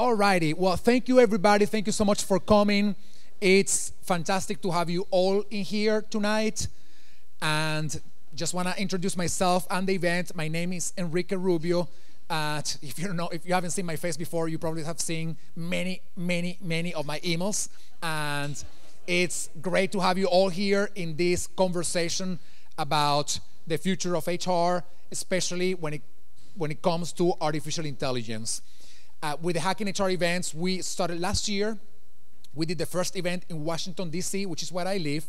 Alrighty, well, thank you everybody. Thank you so much for coming. It's fantastic to have you all in here tonight. And just want to introduce myself and the event. My name is Enrique Rubio. If you haven't seen my face before, you probably have seen many of my emails. And it's great to have you all here in this conversation about the future of HR, especially when it comes to artificial intelligence. With the Hacking HR events, we started last year. We did the first event in Washington, D.C., which is where I live.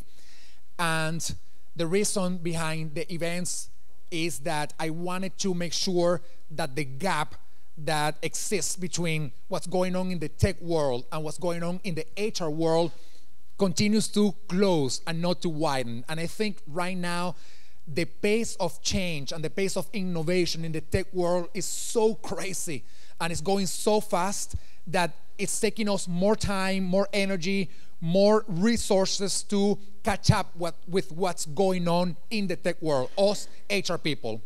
And the reason behind the events is that I wanted to make sure that the gap that exists between what's going on in the tech world and what's going on in the HR world continues to close and not to widen. And I think right now, the pace of change and the pace of innovation in the tech world is so crazy and it's going so fast that it's taking us more time, more energy, more resources to catch up with what's going on in the tech world, us HR people.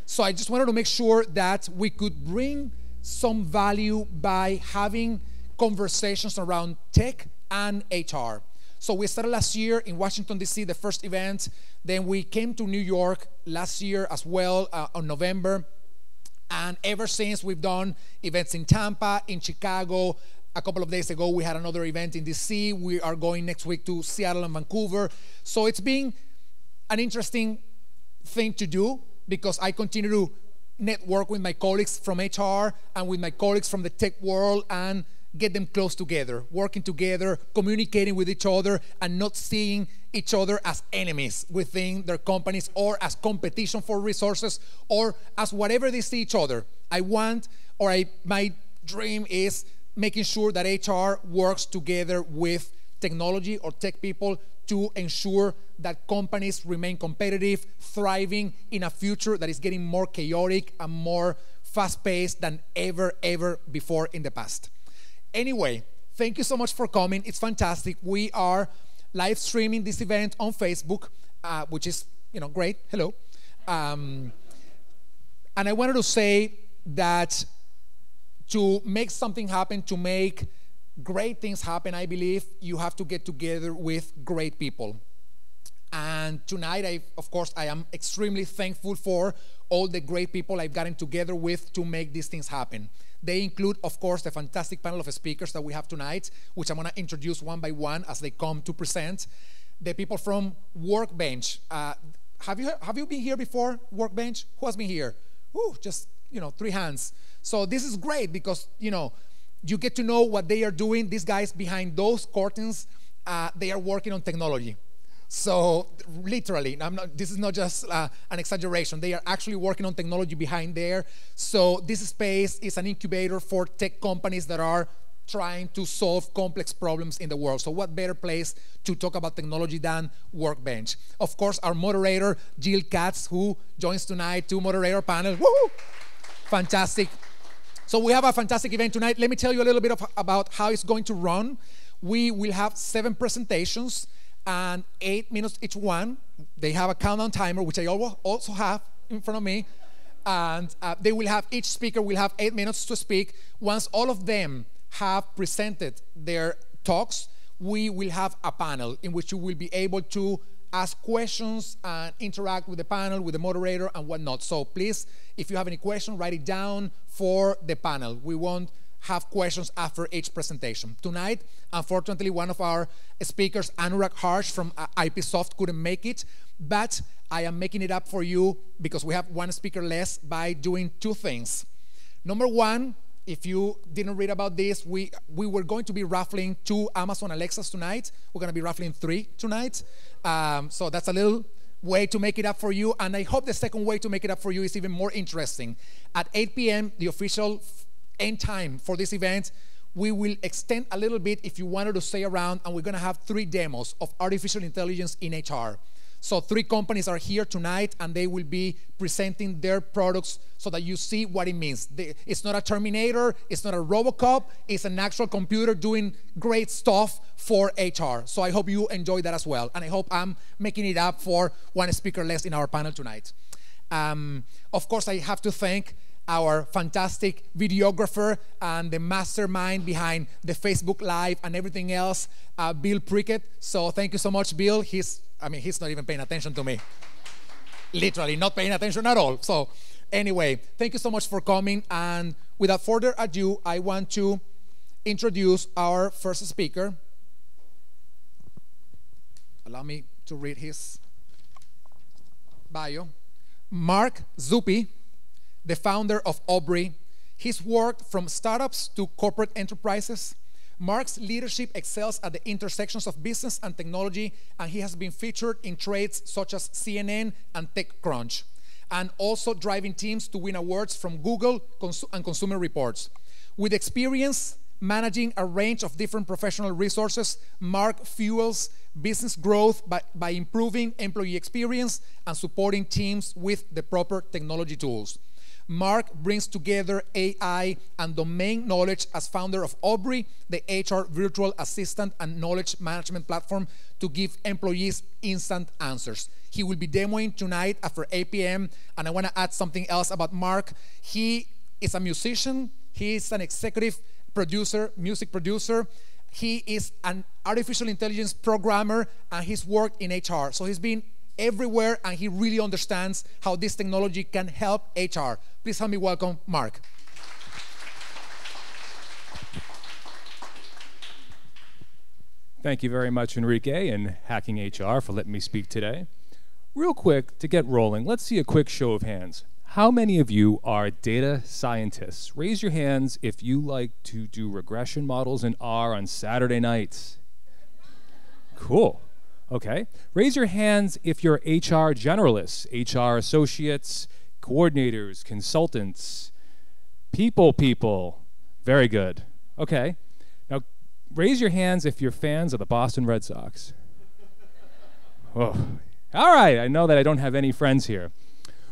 So I just wanted to make sure that we could bring some value by having conversations around tech and HR. So we started last year in Washington, D.C., the first event. Then we came to New York last year as well, on November. And ever since, we've done events in Tampa, in Chicago. A couple of days ago, we had another event in D.C. We are going next week to Seattle and Vancouver. So it's been an interesting thing to do because I continue to network with my colleagues from HR and with my colleagues from the tech world and get them close together, working together, communicating with each other, and not seeing each other as enemies within their companies or as competition for resources or as whatever they see each other. My dream is making sure that HR works together with technology or tech people to ensure that companies remain competitive, thriving in a future that is getting more chaotic and more fast-paced than ever before in the past. Anyway, thank you so much for coming. It's fantastic. We are live streaming this event on Facebook, which is, great. Hello. And I wanted to say that to make something happen, to make great things happen, I believe you have to get together with great people. And tonight, I am extremely thankful for all the great people I've gotten together with to make these things happen. They include, of course, the fantastic panel of speakers that we have tonight, which I'm going to introduce one by one as they come to present. The people from Workbench. Have you been here before, Workbench? Who has been here? Just 3 hands. So this is great because, you get to know what they are doing. These guys behind those curtains, they are working on technology. So literally, this is not just an exaggeration. They are actually working on technology behind there. So this space is an incubator for tech companies that are trying to solve complex problems in the world. So what better place to talk about technology than Workbench? Of course, our moderator, Jill Katz, who joins tonight to moderate our panel. Woo-hoo! Fantastic. So we have a fantastic event tonight. Let me tell you a little bit about how it's going to run. We will have 7 presentations and 8 minutes each one. They have a countdown timer, which I also have in front of me. And each speaker will have 8 minutes to speak. Once all of them have presented their talks, we will have a panel in which you will be able to ask questions and interact with the panel, with the moderator, and whatnot. So please, if you have any questions, write it down for the panel. We won't have questions after each presentation. Tonight, unfortunately, one of our speakers, Anurag Harsh from IPsoft, couldn't make it, but I am making it up for you because we have one speaker less by doing 2 things. Number one, if you didn't read about this, we were going to be raffling 2 Amazon Alexas tonight. We're going to be raffling 3 tonight. So that's a little way to make it up for you. And I hope the second way to make it up for you is even more interesting. At 8 p.m., the official end time for this event, we will extend a little bit if you wanted to stay around, and we're going to have 3 demos of artificial intelligence in HR. So 3 companies are here tonight, and they will be presenting their products so that you see what it means. It's not a Terminator, it's not a Robocop, it's an actual computer doing great stuff for HR. So I hope you enjoy that as well, and I hope I'm making it up for one speaker less in our panel tonight. Of course, I have to thank our fantastic videographer and the mastermind behind the Facebook Live and everything else, Bill Prickett. So thank you so much, Bill. He's not even paying attention to me. Literally not paying attention at all. So anyway, thank you so much for coming. And without further ado, I want to introduce our first speaker. Allow me to read his bio. Mark Zuppi, the founder of Aubrey. He's worked from startups to corporate enterprises. Mark's leadership excels at the intersections of business and technology, and he has been featured in trades such as CNN and TechCrunch, and also driving teams to win awards from Google and Consumer Reports. With experience managing a range of different professional resources, Mark fuels business growth by improving employee experience and supporting teams with the proper technology tools. Mark brings together AI and domain knowledge as founder of Aubrey, the HR virtual assistant and knowledge management platform to give employees instant answers. He will be demoing tonight after 8 p.m. And I want to add something else about Mark. He is a musician. He is an executive producer, music producer. He is an artificial intelligence programmer, and he's worked in HR. So he's been everywhere, and he really understands how this technology can help HR. Please help me welcome Mark. Thank you very much, Enrique and Hacking HR, for letting me speak today. Real quick, to get rolling, let's see a quick show of hands. How many of you are data scientists? Raise your hands if you like to do regression models in R on Saturday nights. Cool. Okay. Raise your hands if you're HR generalists, HR associates, coordinators, consultants, people. Very good. Okay. Now, raise your hands if you're fans of the Boston Red Sox. Oh. All right. I know that I don't have any friends here.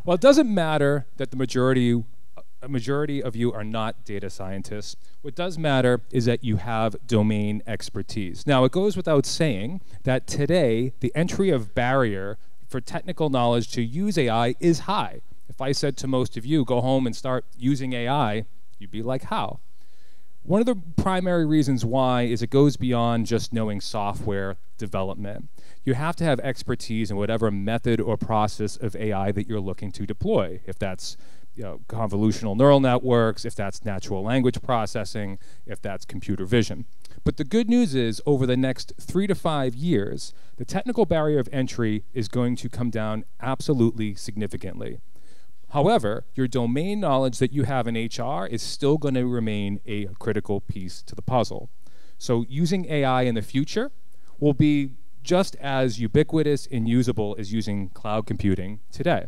Well, it doesn't matter that a majority of you are not data scientists. What does matter is that you have domain expertise. Now, it goes without saying that today, the entry of barrier for technical knowledge to use AI is high. If I said to most of you, go home and start using AI, you'd be like, how? One of the primary reasons why is it goes beyond just knowing software development. You have to have expertise in whatever method or process of AI that you're looking to deploy. If that's convolutional neural networks, if that's natural language processing, if that's computer vision. But the good news is, over the next 3 to 5 years, the technical barrier of entry is going to come down absolutely significantly. However, your domain knowledge that you have in HR is still going to remain a critical piece to the puzzle. So using AI in the future will be just as ubiquitous and usable as using cloud computing today.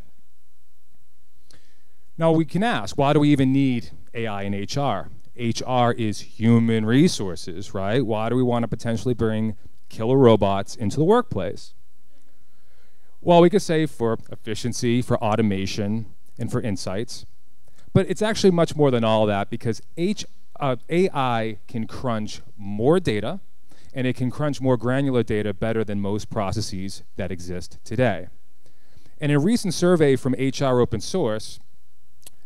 Now we can ask, why do we even need AI in HR? HR is human resources, right? Why do we want to potentially bring killer robots into the workplace? Well, we could say for efficiency, for automation, and for insights. But it's actually much more than all that, because AI can crunch more data, and it can crunch more granular data better than most processes that exist today. In a recent survey from HR Open Source,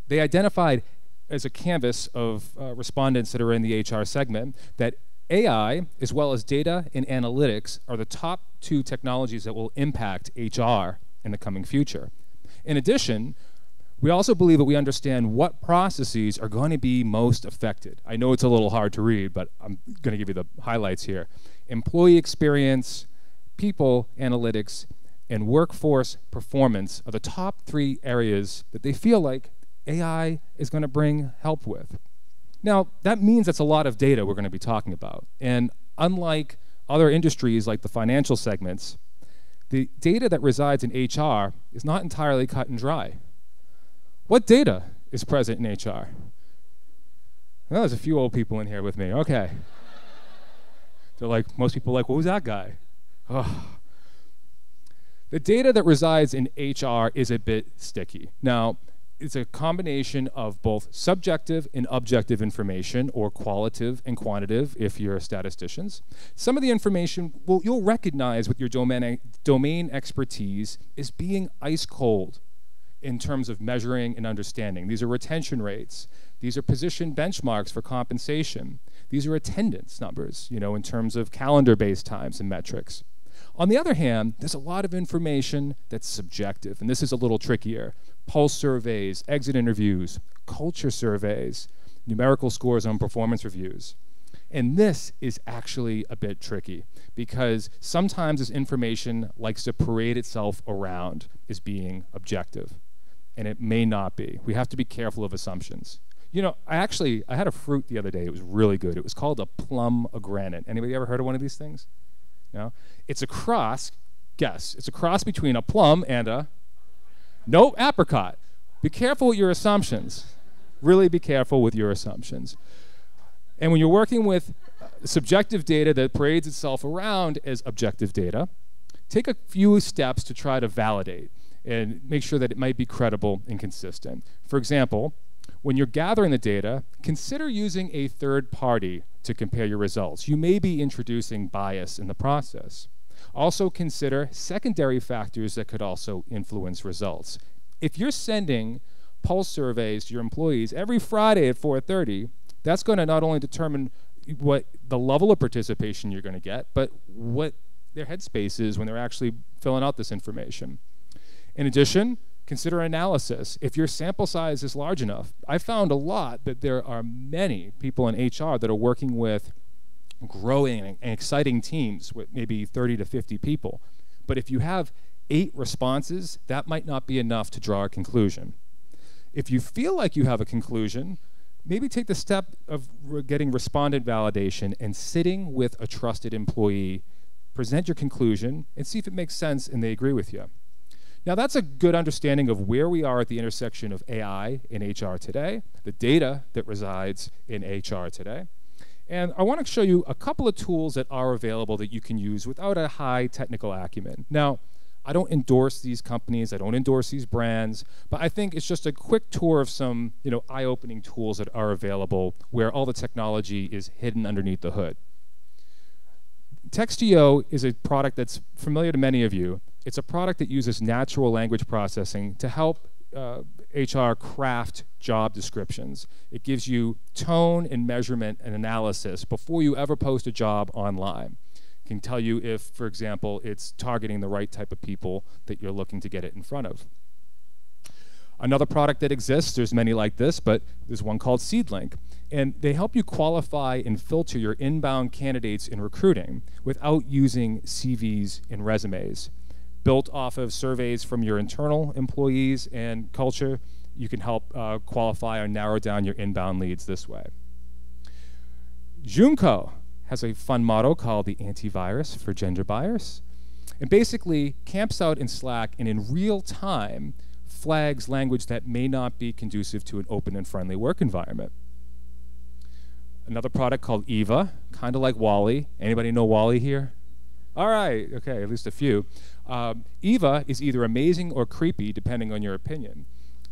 they identified as a canvas of respondents that are in the HR segment that AI, as well as data and analytics, are the top 2 technologies that will impact HR in the coming future. In addition, we also believe that we understand what processes are going to be most affected. I know it's a little hard to read, but I'm going to give you the highlights here. Employee experience, people analytics, and workforce performance are the top 3 areas that they feel like AI is going to bring help with. Now, that means that's a lot of data we're going to be talking about. And unlike other industries like the financial segments, the data that resides in HR is not entirely cut and dry. What data is present in HR? Well, there's a few old people in here with me. Okay. They're like, most people are like, what was that guy? Oh. The data that resides in HR is a bit sticky. Now, it's a combination of both subjective and objective information, or qualitative and quantitative if you're statisticians. Some of the information you'll recognize with your domain expertise is being ice cold. in terms of measuring and understanding. These are retention rates. These are position benchmarks for compensation. These are attendance numbers, in terms of calendar-based times and metrics. On the other hand, there's a lot of information that's subjective, and this is a little trickier. Pulse surveys, exit interviews, culture surveys, numerical scores on performance reviews. And this is actually a bit tricky because sometimes this information likes to parade itself around as being objective, and it may not be. We have to be careful of assumptions. I had a fruit the other day. It was really good. It was called a plum granite. Anybody ever heard of one of these things? No? It's a cross, guess. It's a cross between a plum and a, no, apricot. Be careful with your assumptions. Really be careful with your assumptions. And when you're working with subjective data that parades itself around as objective data, take a few steps to try to validate and make sure that it might be credible and consistent. For example, when you're gathering the data, consider using a third party to compare your results. You may be introducing bias in the process. Also consider secondary factors that could also influence results. If you're sending pulse surveys to your employees every Friday at 4:30, that's going to not only determine what the level of participation you're going to get, but what their headspace is when they're actually filling out this information. In addition, consider analysis. If your sample size is large enough, I found a lot that there are many people in HR that are working with growing and exciting teams with maybe 30 to 50 people. But if you have 8 responses, that might not be enough to draw a conclusion. If you feel like you have a conclusion, maybe take the step of getting respondent validation and sitting with a trusted employee, present your conclusion, and see if it makes sense and they agree with you. Now that's a good understanding of where we are at the intersection of AI in HR today, the data that resides in HR today. And I want to show you a couple of tools that are available that you can use without a high technical acumen. Now, I don't endorse these companies, I don't endorse these brands, but I think it's just a quick tour of some eye-opening tools that are available where all the technology is hidden underneath the hood. Text2Yo is a product that's familiar to many of you. It's a product that uses natural language processing to help HR craft job descriptions. It gives you tone and measurement and analysis before you ever post a job online. It can tell you if, for example, it's targeting the right type of people that you're looking to get it in front of. Another product that exists, there's many like this, but there's one called SeedLink. And they help you qualify and filter your inbound candidates in recruiting without using CVs and resumes. Built off of surveys from your internal employees and culture, you can help qualify or narrow down your inbound leads this way. Junko has a fun motto called the antivirus for gender bias. And basically camps out in Slack and in real time flags language that may not be conducive to an open and friendly work environment. Another product called Eva, kind of like Wally. Anybody know Wally here? All right, okay, at least a few. Eva is either amazing or creepy, depending on your opinion.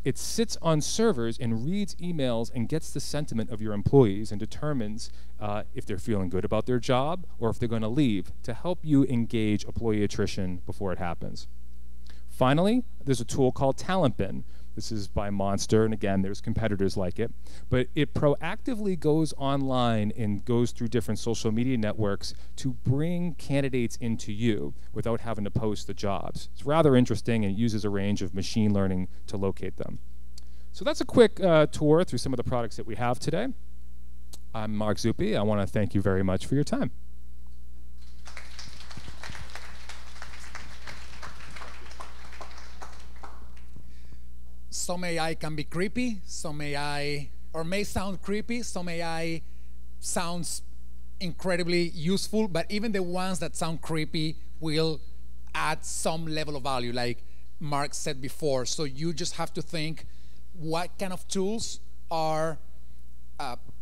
It sits on servers and reads emails and gets the sentiment of your employees and determines if they're feeling good about their job or if they're going to leave to help you engage employee attrition before it happens. Finally, there's a tool called TalentBin. This is by Monster, and again, there's competitors like it. But it proactively goes online and goes through different social media networks to bring candidates into you without having to post the jobs. It's rather interesting, and it uses a range of machine learning to locate them. So that's a quick tour through some of the products that we have today. I'm Mark Zuppi. I want to thank you very much for your time. Some AI can be creepy, some AI, or may sound creepy, some AI sounds incredibly useful, but even the ones that sound creepy will add some level of value, like Mark said before. So you just have to think what kind of tools are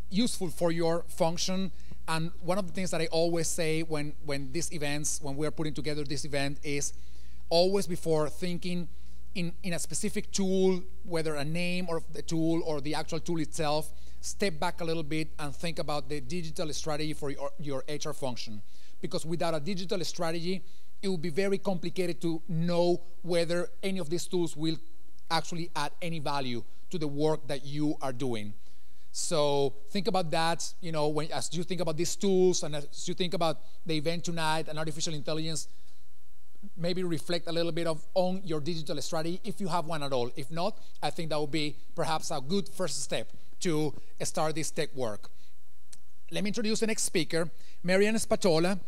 useful for your function. And one of the things that I always say when we're putting together this event is always before thinking in a specific tool, whether a name or the tool or the actual tool itself, step back a little bit and think about the digital strategy for your HR function. Because without a digital strategy, it will be very complicated to know whether any of these tools will actually add any value to the work that you are doing. So think about that, as you think about these tools and as you think about the event tonight and artificial intelligence, maybe reflect a little bit on your digital strategy if you have one at all. If not, I think that would be perhaps a good first step to start this tech work. Let me introduce the next speaker, Marianne Spatola.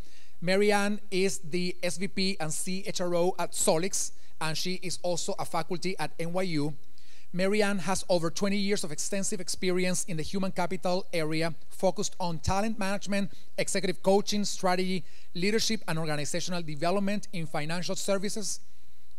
Marianne is the SVP and CHRO at Solix, and she is also a faculty at NYU. Marianne has over 20 years of extensive experience in the human capital area, focused on talent management, executive coaching, strategy, leadership, and organizational development in financial services,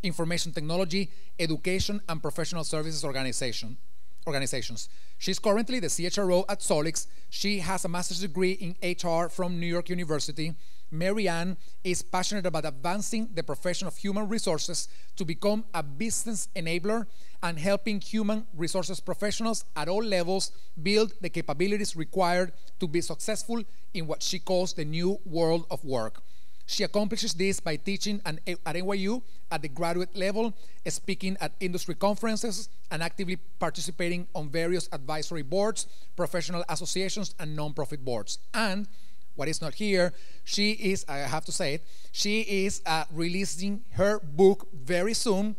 information technology, education, and professional services organizations. She's currently the CHRO at Solix. She has a master's degree in HR from New York University. Marianne is passionate about advancing the profession of human resources to become a business enabler and helping human resources professionals at all levels build the capabilities required to be successful in what she calls the new world of work. She accomplishes this by teaching at NYU at the graduate level, speaking at industry conferences, and actively participating on various advisory boards, professional associations, and nonprofit boards. And what is not here, she is, I have to say it, she is releasing her book very soon,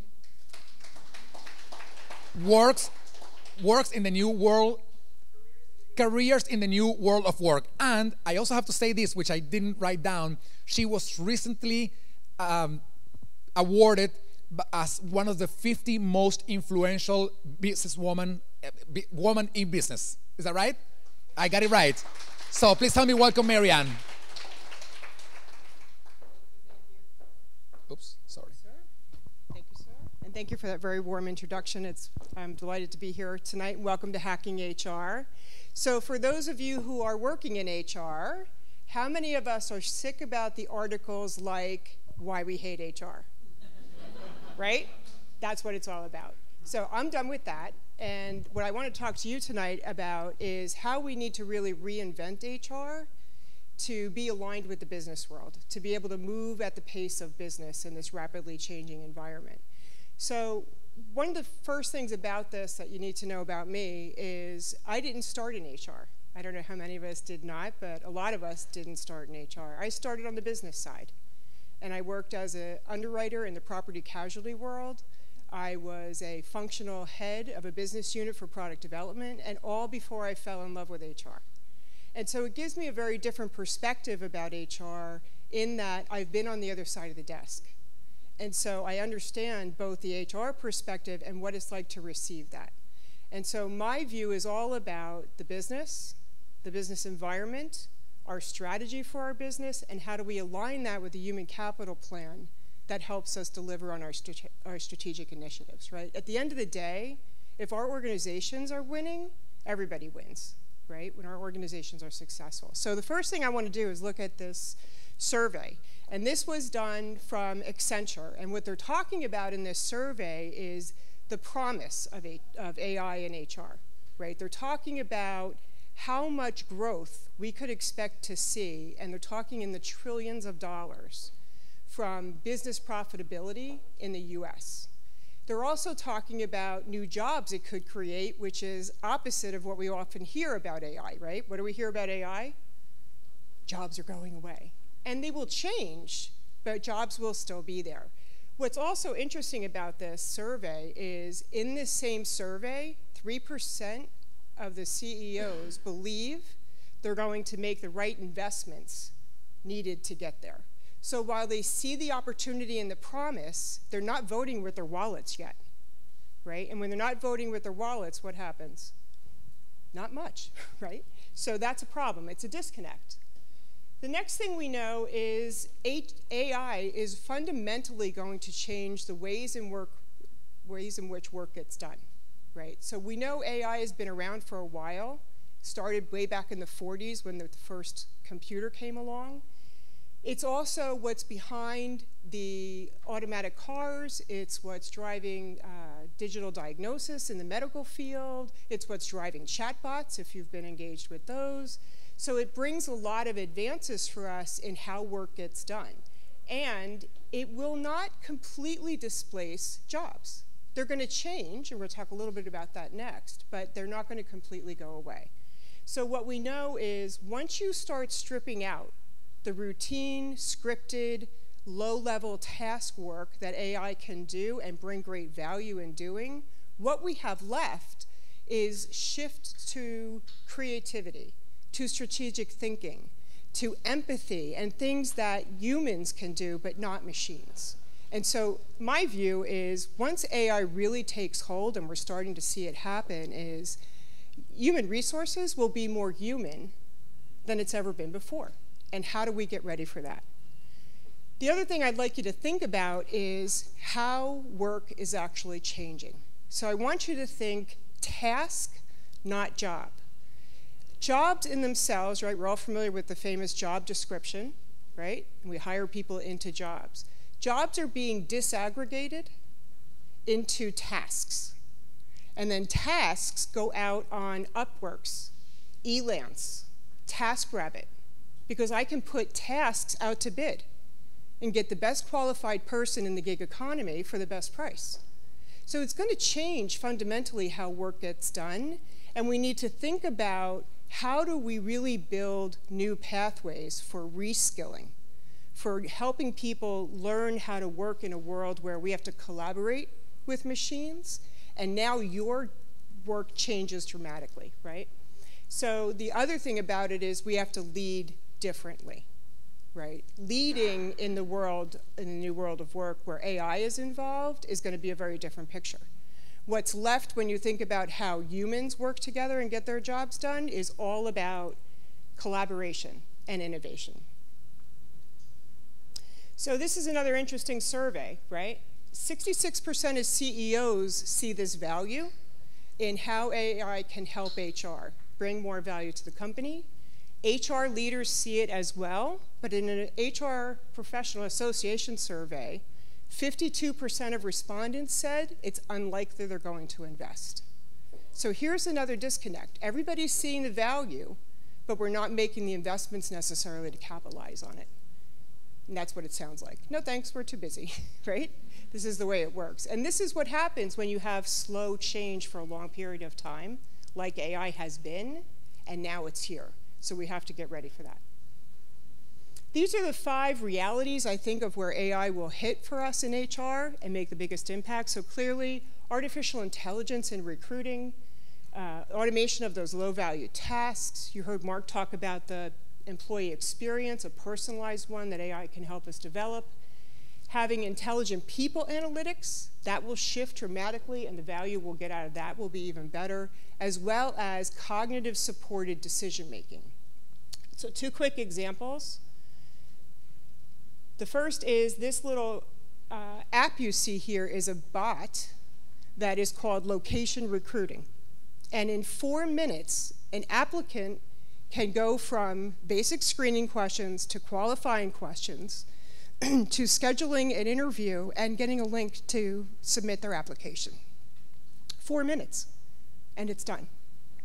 Works in the New World, Careers in the New World of Work. And I also have to say this, which I didn't write down. She was recently awarded as one of the 50 most influential woman in business. Is that right? I got it right. So please help me welcome Marianne. Oops, sorry. Thank you, sir. And thank you for that very warm introduction. I'm delighted to be here tonight. Welcome to Hacking HR. So for those of you who are working in HR, how many of us are sick about the articles like Why We Hate HR? Right? That's what it's all about. So I'm done with that. And what I want to talk to you tonight about is how we need to really reinvent HR to be aligned with the business world, to be able to move at the pace of business in this rapidly changing environment. So one of the first things about this that you need to know about me is I didn't start in HR. I don't know how many of us did not, but a lot of us didn't start in HR. I started on the business side, and I worked as an underwriter in the property casualty world. I was a functional head of a business unit for product development, and all before I fell in love with HR. And so it gives me a very different perspective about HR in that I've been on the other side of the desk. And so I understand both the HR perspective and what it's like to receive that. And so my view is all about the business environment, our strategy for our business, and how do we align that with the human capital plan that helps us deliver on our strategic initiatives, right? At the end of the day, if our organizations are winning, everybody wins, right? When our organizations are successful. So the first thing I want to do is look at this survey. And this was done from Accenture. And what they're talking about in this survey is the promise of AI in HR, right? They're talking about how much growth we could expect to see, and they're talking in the trillions of dollars from business profitability in the US. They're also talking about new jobs it could create, which is opposite of what we often hear about AI, right? What do we hear about AI? Jobs are going away. And they will change, but jobs will still be there. What's also interesting about this survey is in this same survey, 3% of the CEOs believe they're going to make the right investments needed to get there. So while they see the opportunity and the promise, they're not voting with their wallets yet, right? And when they're not voting with their wallets, what happens? Not much, right? So that's a problem. It's a disconnect. The next thing we know is AI is fundamentally going to change the ways in which work gets done, right? So we know AI has been around for a while, started way back in the 40s when the first computer came along. It's also what's behind the automatic cars. It's what's driving digital diagnosis in the medical field. It's what's driving chatbots, if you've been engaged with those. So it brings a lot of advances for us in how work gets done. And it will not completely displace jobs. They're going to change, and we'll talk a little bit about that next, but they're not going to completely go away. So what we know is once you start stripping out the routine, scripted, low-level task work that AI can do and bring great value in doing, what we have left is shift to creativity, to strategic thinking, to empathy, and things that humans can do but not machines. And so my view is once AI really takes hold, and we're starting to see it happen, is human resources will be more human than it's ever been before. And how do we get ready for that? The other thing I'd like you to think about is how work is actually changing. So I want you to think task, not job. Jobs in themselves, right, we're all familiar with the famous job description, right? And we hire people into jobs. Jobs are being disaggregated into tasks. And then tasks go out on Upworks, Elance, TaskRabbit, because I can put tasks out to bid and get the best qualified person in the gig economy for the best price. So it's going to change fundamentally how work gets done, and we need to think about how do we really build new pathways for reskilling, for helping people learn how to work in a world where we have to collaborate with machines, and now your work changes dramatically, right? So the other thing about it is we have to lead differently, right? Leading in the world, in the new world of work where AI is involved is going to be a very different picture. What's left when you think about how humans work together and get their jobs done is all about collaboration and innovation. So this is another interesting survey, right? 66% of CEOs see this value in how AI can help HR, bring more value to the company. HR leaders see it as well, but in an HR professional association survey, 52% of respondents said it's unlikely they're going to invest. So here's another disconnect. Everybody's seeing the value, but we're not making the investments necessarily to capitalize on it. And that's what it sounds like. No thanks, we're too busy, right? This is the way it works. And this is what happens when you have slow change for a long period of time, like AI has been, and now it's here. So we have to get ready for that. These are the 5 realities, I think, of where AI will hit for us in HR and make the biggest impact. So clearly, artificial intelligence in recruiting, automation of those low-value tasks. You heard Mark talk about the employee experience, a personalized one that AI can help us develop. Having intelligent people analytics, that will shift dramatically, and the value we'll get out of that will be even better, as well as cognitive supported decision making. So 2 quick examples. The first is this little app you see here is a bot that is called Location Recruiting. And in 4 minutes, an applicant can go from basic screening questions to qualifying questions to scheduling an interview and getting a link to submit their application. 4 minutes, and it's done.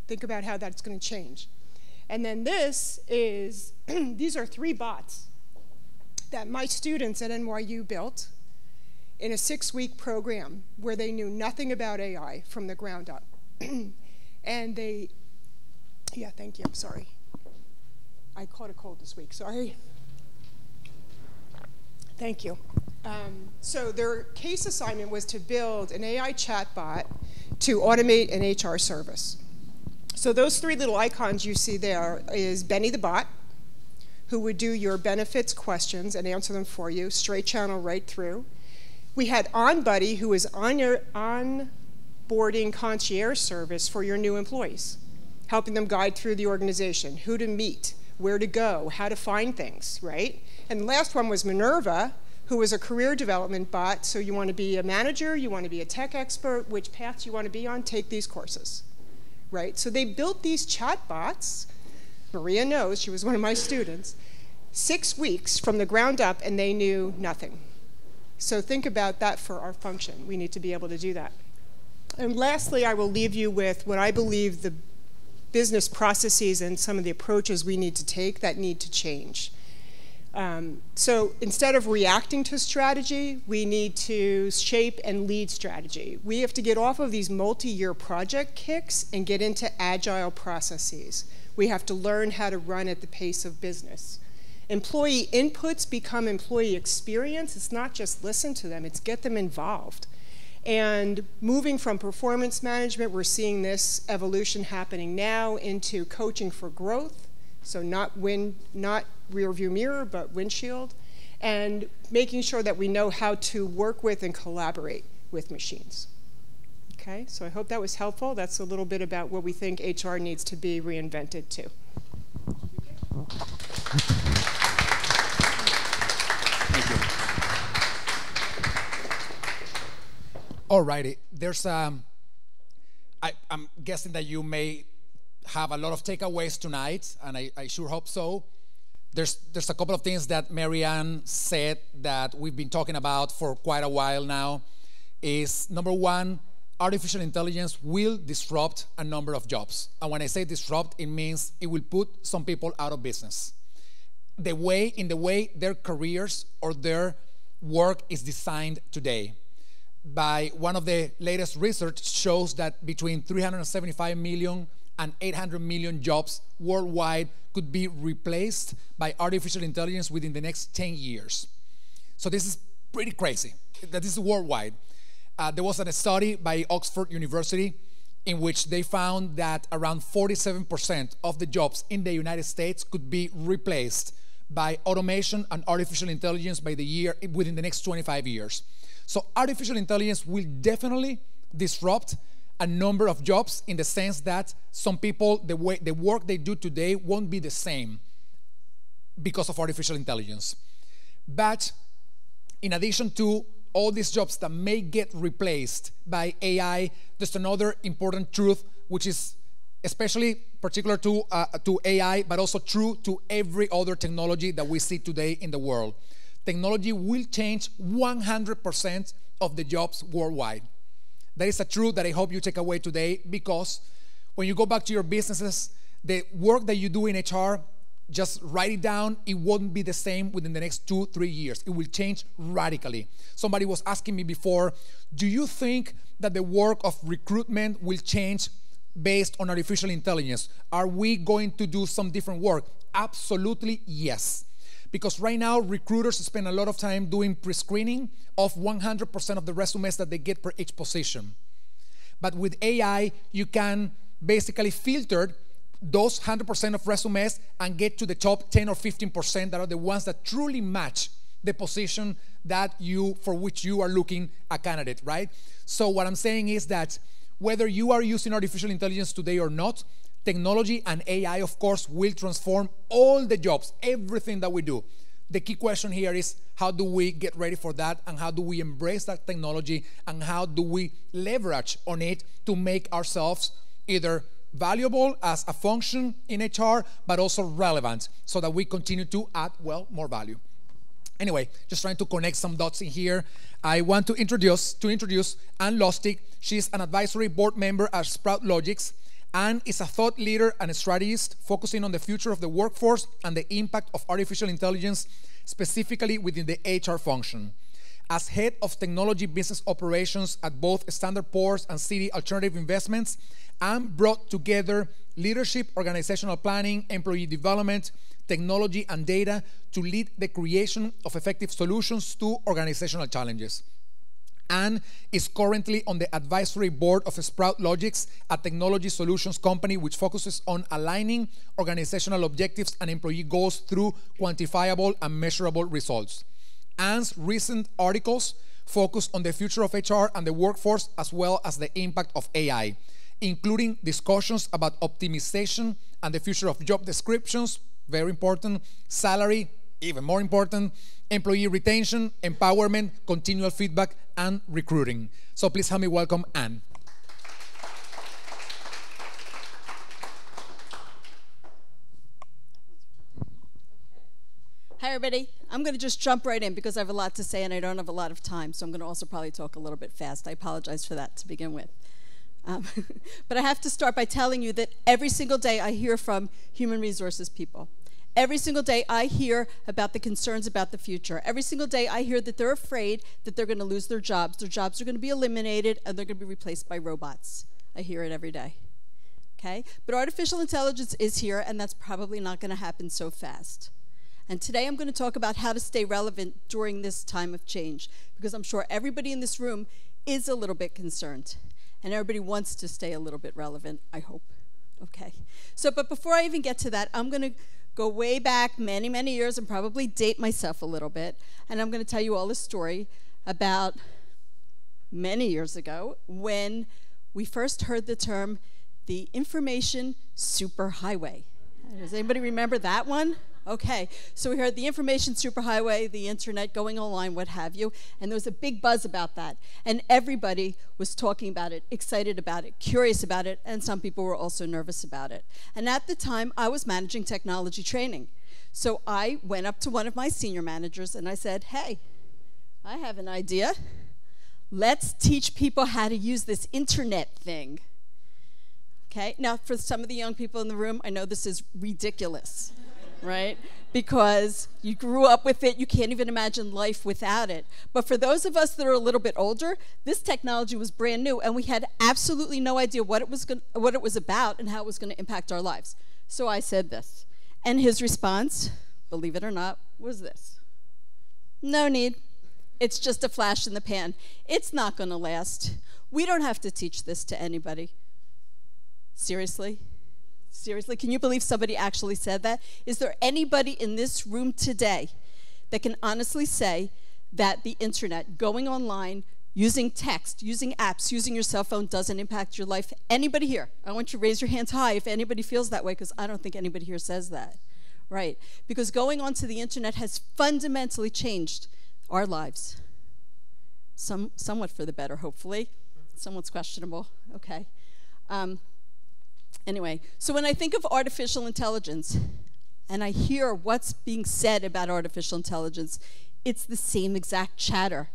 Think about how that's going to change. And then this is, these are 3 bots that my students at NYU built in a 6-week program where they knew nothing about AI from the ground up. And they, yeah, thank you, I'm sorry. I caught a cold this week, sorry. Thank you. So their case assignment was to build an AI chatbot to automate an HR service. So those 3 little icons you see there is Benny the bot, who would do your benefits questions and answer them for you, straight channel right through. We had OnBuddy, who is on your onboarding concierge service for your new employees, helping them guide through the organization, who to meet, where to go, how to find things, right? And the last one was Minerva, who was a career development bot. So you want to be a manager, you want to be a tech expert, which paths you want to be on, take these courses, right? So they built these chat bots. Maria knows, she was one of my students, 6 weeks from the ground up, and they knew nothing. So think about that for our function. We need to be able to do that. And lastly, I will leave you with what I believe the business processes and some of the approaches we need to take that need to change. So instead of reacting to strategy, we need to shape and lead strategy. We have to get off of these multi-year project kicks and get into agile processes. We have to learn how to run at the pace of business. Employee inputs become employee experience. It's not just listen to them, it's get them involved. And moving from performance management, we're seeing this evolution happening now into coaching for growth. So not rear view mirror, but windshield. And making sure that we know how to work with and collaborate with machines. Okay, so I hope that was helpful. That's a little bit about what we think HR needs to be reinvented to. Thank you. Alrighty, there's I'm guessing that you may have a lot of takeaways tonight, and I sure hope so. There's a couple of things that Marianne said that we've been talking about for quite a while now. Is number one, artificial intelligence will disrupt a number of jobs. And when I say disrupt, it means it will put some people out of business. In the way their careers or their work is designed today. By one of the latest research shows that between 375 million and 800 million jobs worldwide could be replaced by artificial intelligence within the next 10 years. So this is pretty crazy. That is worldwide. There was a study by Oxford University in which they found that around 47% of the jobs in the United States could be replaced by automation and artificial intelligence within the next 25 years. So artificial intelligence will definitely disrupt a number of jobs in the sense that some people, the work they do today won't be the same because of artificial intelligence. But in addition to all these jobs that may get replaced by AI, there's another important truth, which is especially particular to AI, but also true to every other technology that we see today in the world. Technology will change 100% of the jobs worldwide. That is a truth that I hope you take away today, because when you go back to your businesses, the work that you do in HR, just write it down, it won't be the same within the next 2-3 years. It will change radically. Somebody was asking me before, do you think that the work of recruitment will change based on artificial intelligence? Are we going to do some different work? Absolutely yes. Because right now, recruiters spend a lot of time doing pre-screening of 100% of the resumes that they get per each position. But with AI, you can basically filter those 100% of resumes and get to the top 10 or 15% that are the ones that truly match the position for which you are looking a candidate, right? So what I'm saying is that whether you are using artificial intelligence today or not, technology and AI, of course, will transform all the jobs, everything that we do. The key question here is, how do we get ready for that, and how do we embrace that technology, and how do we leverage on it to make ourselves either valuable as a function in HR, but also relevant so that we continue to add, well, more value. Anyway, just trying to connect some dots in here. I want to introduce Ann Lustig. She's an advisory board member at Sprout Logics, and is a thought leader and a strategist focusing on the future of the workforce and the impact of artificial intelligence, specifically within the HR function. As head of technology business operations at both Standard & Poor's and Citi Alternative Investments, Ann brought together leadership, organizational planning, employee development, technology, and data to lead the creation of effective solutions to organizational challenges. Ann is currently on the advisory board of Sprout Logics, a technology solutions company which focuses on aligning organizational objectives and employee goals through quantifiable and measurable results. Ann's recent articles focus on the future of HR and the workforce, as well as the impact of AI, including discussions about optimization and the future of job descriptions, very important, salary, even more important, employee retention, empowerment, continual feedback, and recruiting. So please help me welcome Ann. Hi, everybody. I'm going to just jump right in because I have a lot to say and I don't have a lot of time, so I'm going to also probably talk a little bit fast. I apologize for that to begin with. But I have to start by telling you that every single day I hear from human resources people. Every single day I hear about the concerns about the future. Every single day I hear that they're afraid that they're going to lose their jobs. Their jobs are going to be eliminated and they're going to be replaced by robots. I hear it every day. Okay? But artificial intelligence is here, and that's probably not going to happen so fast. And today I'm going to talk about how to stay relevant during this time of change, because I'm sure everybody in this room is a little bit concerned, and everybody wants to stay a little bit relevant, I hope. Okay. So, but before I even get to that, I'm going to go way back many, many years and probably date myself a little bit, and I'm going to tell you all a story about many years ago when we first heard the term the information superhighway. Does anybody remember that one? Okay, so we heard the information superhighway, the internet, going online, what have you, and there was a big buzz about that. And everybody was talking about it, excited about it, curious about it, and some people were also nervous about it. And at the time, I was managing technology training. So I went up to one of my senior managers and I said, hey, I have an idea. Let's teach people how to use this internet thing. Okay, now for some of the young people in the room, I know this is ridiculous. Right? Because you grew up with it, you can't even imagine life without it. But for those of us that are a little bit older, this technology was brand new, and we had absolutely no idea what it was about and how it was going to impact our lives. So I said this, and his response, believe it or not, was this: no need. It's just a flash in the pan. It's not going to last. We don't have to teach this to anybody. Seriously? Seriously, can you believe somebody actually said that? Is there anybody in this room today that can honestly say that the internet, going online, using text, using apps, using your cell phone doesn't impact your life? Anybody here? I want you to raise your hands high if anybody feels that way, because I don't think anybody here says that. Right? Because going onto the internet has fundamentally changed our lives. Somewhat for the better, hopefully. Somewhat's questionable. Okay. Anyway, so when I think of artificial intelligence and I hear what's being said about artificial intelligence, it's the same exact chatter.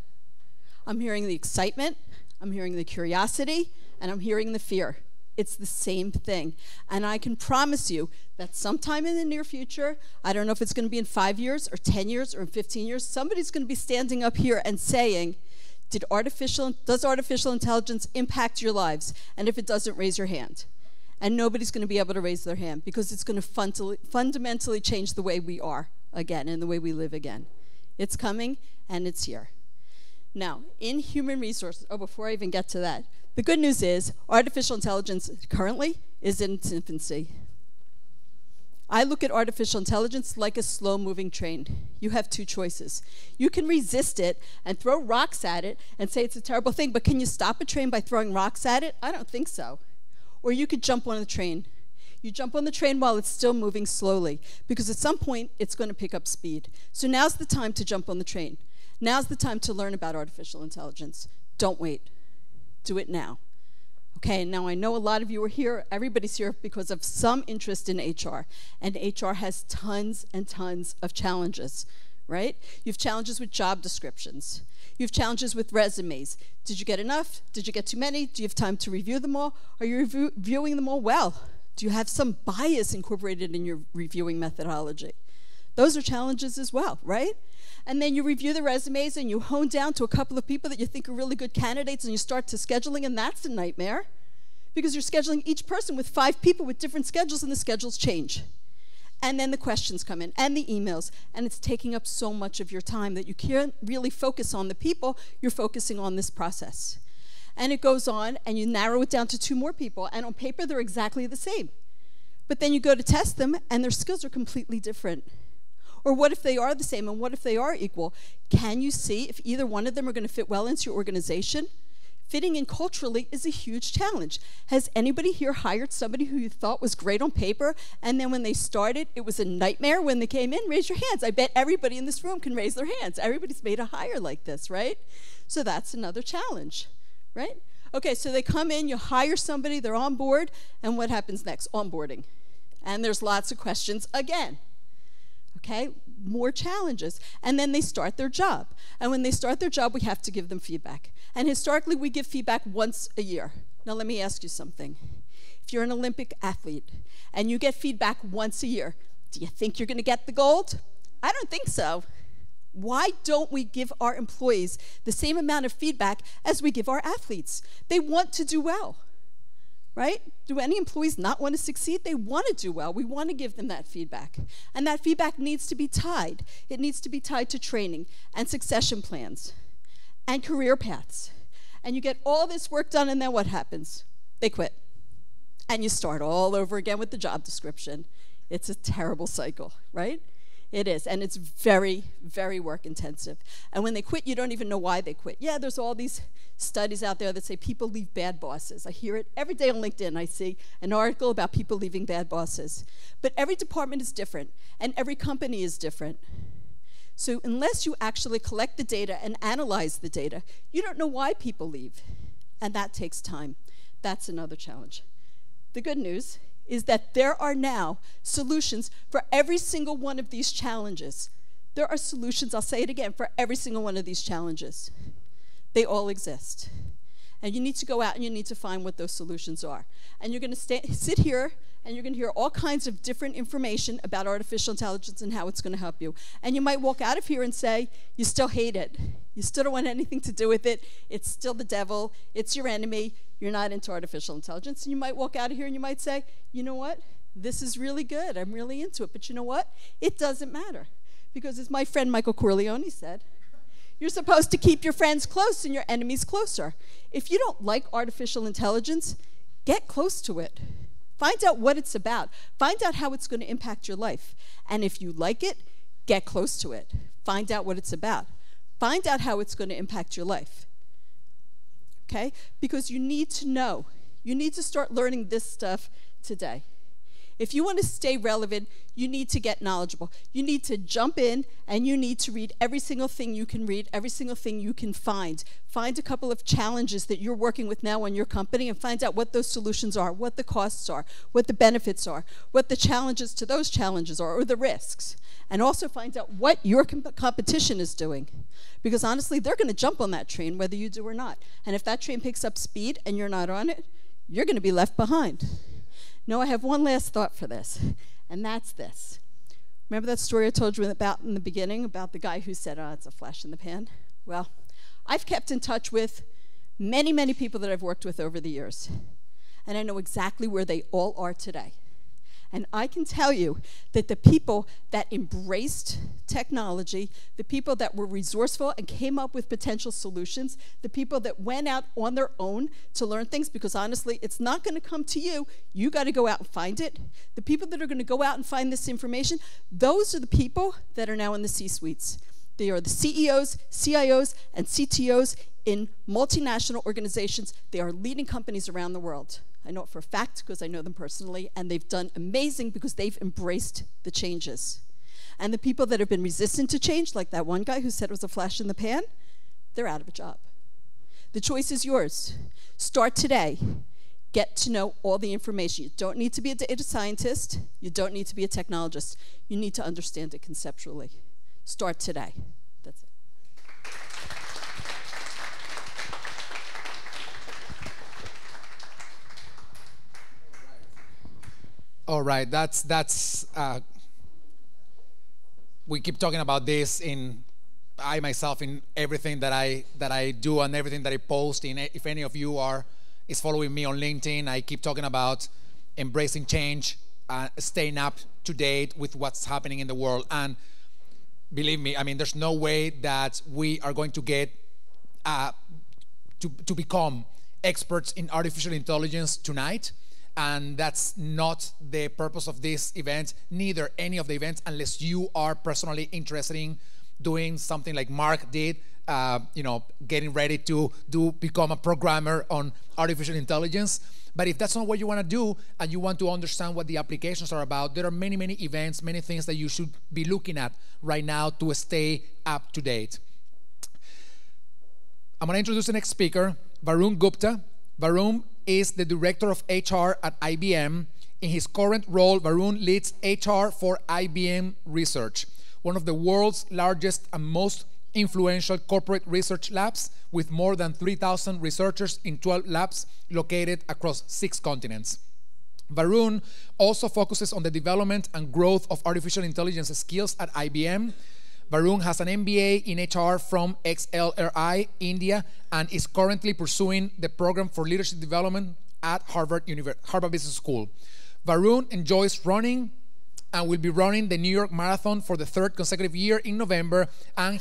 I'm hearing the excitement, I'm hearing the curiosity, and I'm hearing the fear. It's the same thing. And I can promise you that sometime in the near future, I don't know if it's going to be in 5 years or 10 years or in 15 years, somebody's going to be standing up here and saying, does artificial intelligence impact your lives? And if it doesn't, raise your hand. And nobody's going to be able to raise their hand because it's going to fundamentally change the way we are again and the way we live again. It's coming and it's here. Now, in human resources, before I even get to that, the good news is artificial intelligence currently is in its infancy. I look at artificial intelligence like a slow-moving train. You have two choices. You can resist it and throw rocks at it and say it's a terrible thing, but can you stop a train by throwing rocks at it? I don't think so. Or you could jump on the train. You jump on the train while it's still moving slowly, because at some point it's going to pick up speed. So now's the time to jump on the train. Now's the time to learn about artificial intelligence. Don't wait. Do it now. Okay, now I know a lot of you are here, everybody's here because of some interest in HR, and HR has tons and tons of challenges, right? You have challenges with job descriptions. You have challenges with resumes. Did you get enough? Did you get too many? Do you have time to review them all? Are you reviewing them all well? Do you have some bias incorporated in your reviewing methodology? Those are challenges as well, right? And then you review the resumes and you hone down to a couple of people that you think are really good candidates and you start to scheduling, and that's a nightmare because you're scheduling each person with 5 people with different schedules and the schedules change. And then the questions come in and the emails, and it's taking up so much of your time that you can't really focus on the people, you're focusing on this process. And it goes on, and you narrow it down to 2 more people, and on paper they're exactly the same. But then you go to test them, and their skills are completely different. Or what if they are the same, and what if they are equal? Can you see if either one of them are going to fit well into your organization? Fitting in culturally is a huge challenge. Has anybody here hired somebody who you thought was great on paper, and then when they started, it was a nightmare when they came in? Raise your hands. I bet everybody in this room can raise their hands. Everybody's made a hire like this, right? So that's another challenge, right? Okay, so they come in, you hire somebody, they're on board, and what happens next? Onboarding. And there's lots of questions again. Okay, more challenges. And then they start their job. And when they start their job, we have to give them feedback. And historically, we give feedback once a year. Now, let me ask you something. If you're an Olympic athlete and you get feedback once a year, Do you think you're going to get the gold? I don't think so. Why don't we give our employees the same amount of feedback as we give our athletes? They want to do well, right? Do any employees not want to succeed? They want to do well. We want to give them that feedback. And that feedback needs to be tied. It needs to be tied to training and succession plans and career paths. And you get all this work done, and then what happens? They quit. And you start all over again with the job description. It's a terrible cycle, right? It is, and it's very, very work intensive. And when they quit, you don't even know why they quit. Yeah, there's all these studies out there that say people leave bad bosses. I hear it every day on LinkedIn. I see an article about people leaving bad bosses. But every department is different, and every company is different. So unless you actually collect the data and analyze the data, you don't know why people leave. And that takes time. That's another challenge. The good news is that there are now solutions for every single one of these challenges. There are solutions, I'll say it again, for every single one of these challenges. They all exist. And you need to go out and you need to find what those solutions are. And you're going to sit here and you're going to hear all kinds of different information about artificial intelligence and how it's going to help you. And you might walk out of here and say, you still hate it. You still don't want anything to do with it. It's still the devil. It's your enemy. You're not into artificial intelligence. And you might walk out of here and you might say, you know what? This is really good. I'm really into it. But you know what? It doesn't matter. Because as my friend Michael Corleone said, you're supposed to keep your friends close and your enemies closer. If you don't like artificial intelligence, get close to it. Find out what it's about. Find out how it's going to impact your life. And if you like it, get close to it. Find out what it's about. Find out how it's going to impact your life. Okay? Because you need to know. You need to start learning this stuff today. If you want to stay relevant, you need to get knowledgeable. You need to jump in and you need to read every single thing you can read, every single thing you can find. Find a couple of challenges that you're working with now on your company and find out what those solutions are, what the costs are, what the benefits are, what the challenges to those challenges are, or the risks. And also find out what your competition is doing. Because honestly, they're going to jump on that train whether you do or not. And if that train picks up speed and you're not on it, you're going to be left behind. No, I have one last thought for this, and that's this. Remember that story I told you about in the beginning about the guy who said, oh, it's a flash in the pan? Well, I've kept in touch with many, many people that I've worked with over the years, and I know exactly where they all are today. And I can tell you that the people that embraced technology, the people that were resourceful and came up with potential solutions, the people that went out on their own to learn things, because honestly, it's not going to come to you. You got to go out and find it. The people that are going to go out and find this information, those are the people that are now in the C-suites. They are the CEOs, CIOs, and CTOs in multinational organizations. They are leading companies around the world. I know it for a fact because I know them personally, and they've done amazing because they've embraced the changes. And the people that have been resistant to change, like that one guy who said it was a flash in the pan, they're out of a job. The choice is yours. Start today. Get to know all the information. You don't need to be a data scientist. You don't need to be a technologist. You need to understand it conceptually. Start today. That's it. All right, we keep talking about this I myself in everything that I do and everything that I post. If any of you is following me on LinkedIn, I keep talking about embracing change, staying up to date with what's happening in the world. And believe me, I mean, there's no way that we are going to get to become experts in artificial intelligence tonight. And that's not the purpose of this event, neither any of the events, unless you are personally interested in doing something like Mark did, getting ready to become a programmer on artificial intelligence. But if that's not what you want to do and you want to understand what the applications are about, there are many, many events, many things that you should be looking at right now to stay up to date. I'm going to introduce the next speaker, Varun Gupta. Varun is the Director of HR at IBM. In his current role, Varun leads HR for IBM Research, one of the world's largest and most influential corporate research labs, with more than 3,000 researchers in 12 labs located across 6 continents. Varun also focuses on the development and growth of artificial intelligence skills at IBM. Varun has an MBA in HR from XLRI, India, and is currently pursuing the program for leadership development at Harvard Business School. Varun enjoys running and will be running the New York Marathon for the 3rd consecutive year in November, and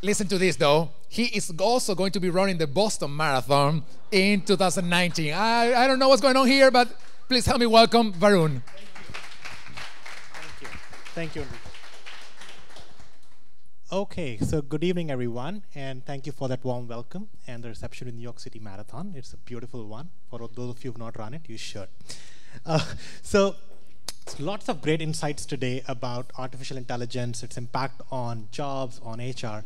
listen to this though, he is also going to be running the Boston Marathon in 2019. I don't know what's going on here, but please help me welcome Varun. Thank you. Okay, so good evening, everyone, and thank you for that warm welcome and the reception in New York City Marathon. It's a beautiful one. For those of you who have not run it, you should. So lots of great insights today about artificial intelligence, its impact on jobs, on HR.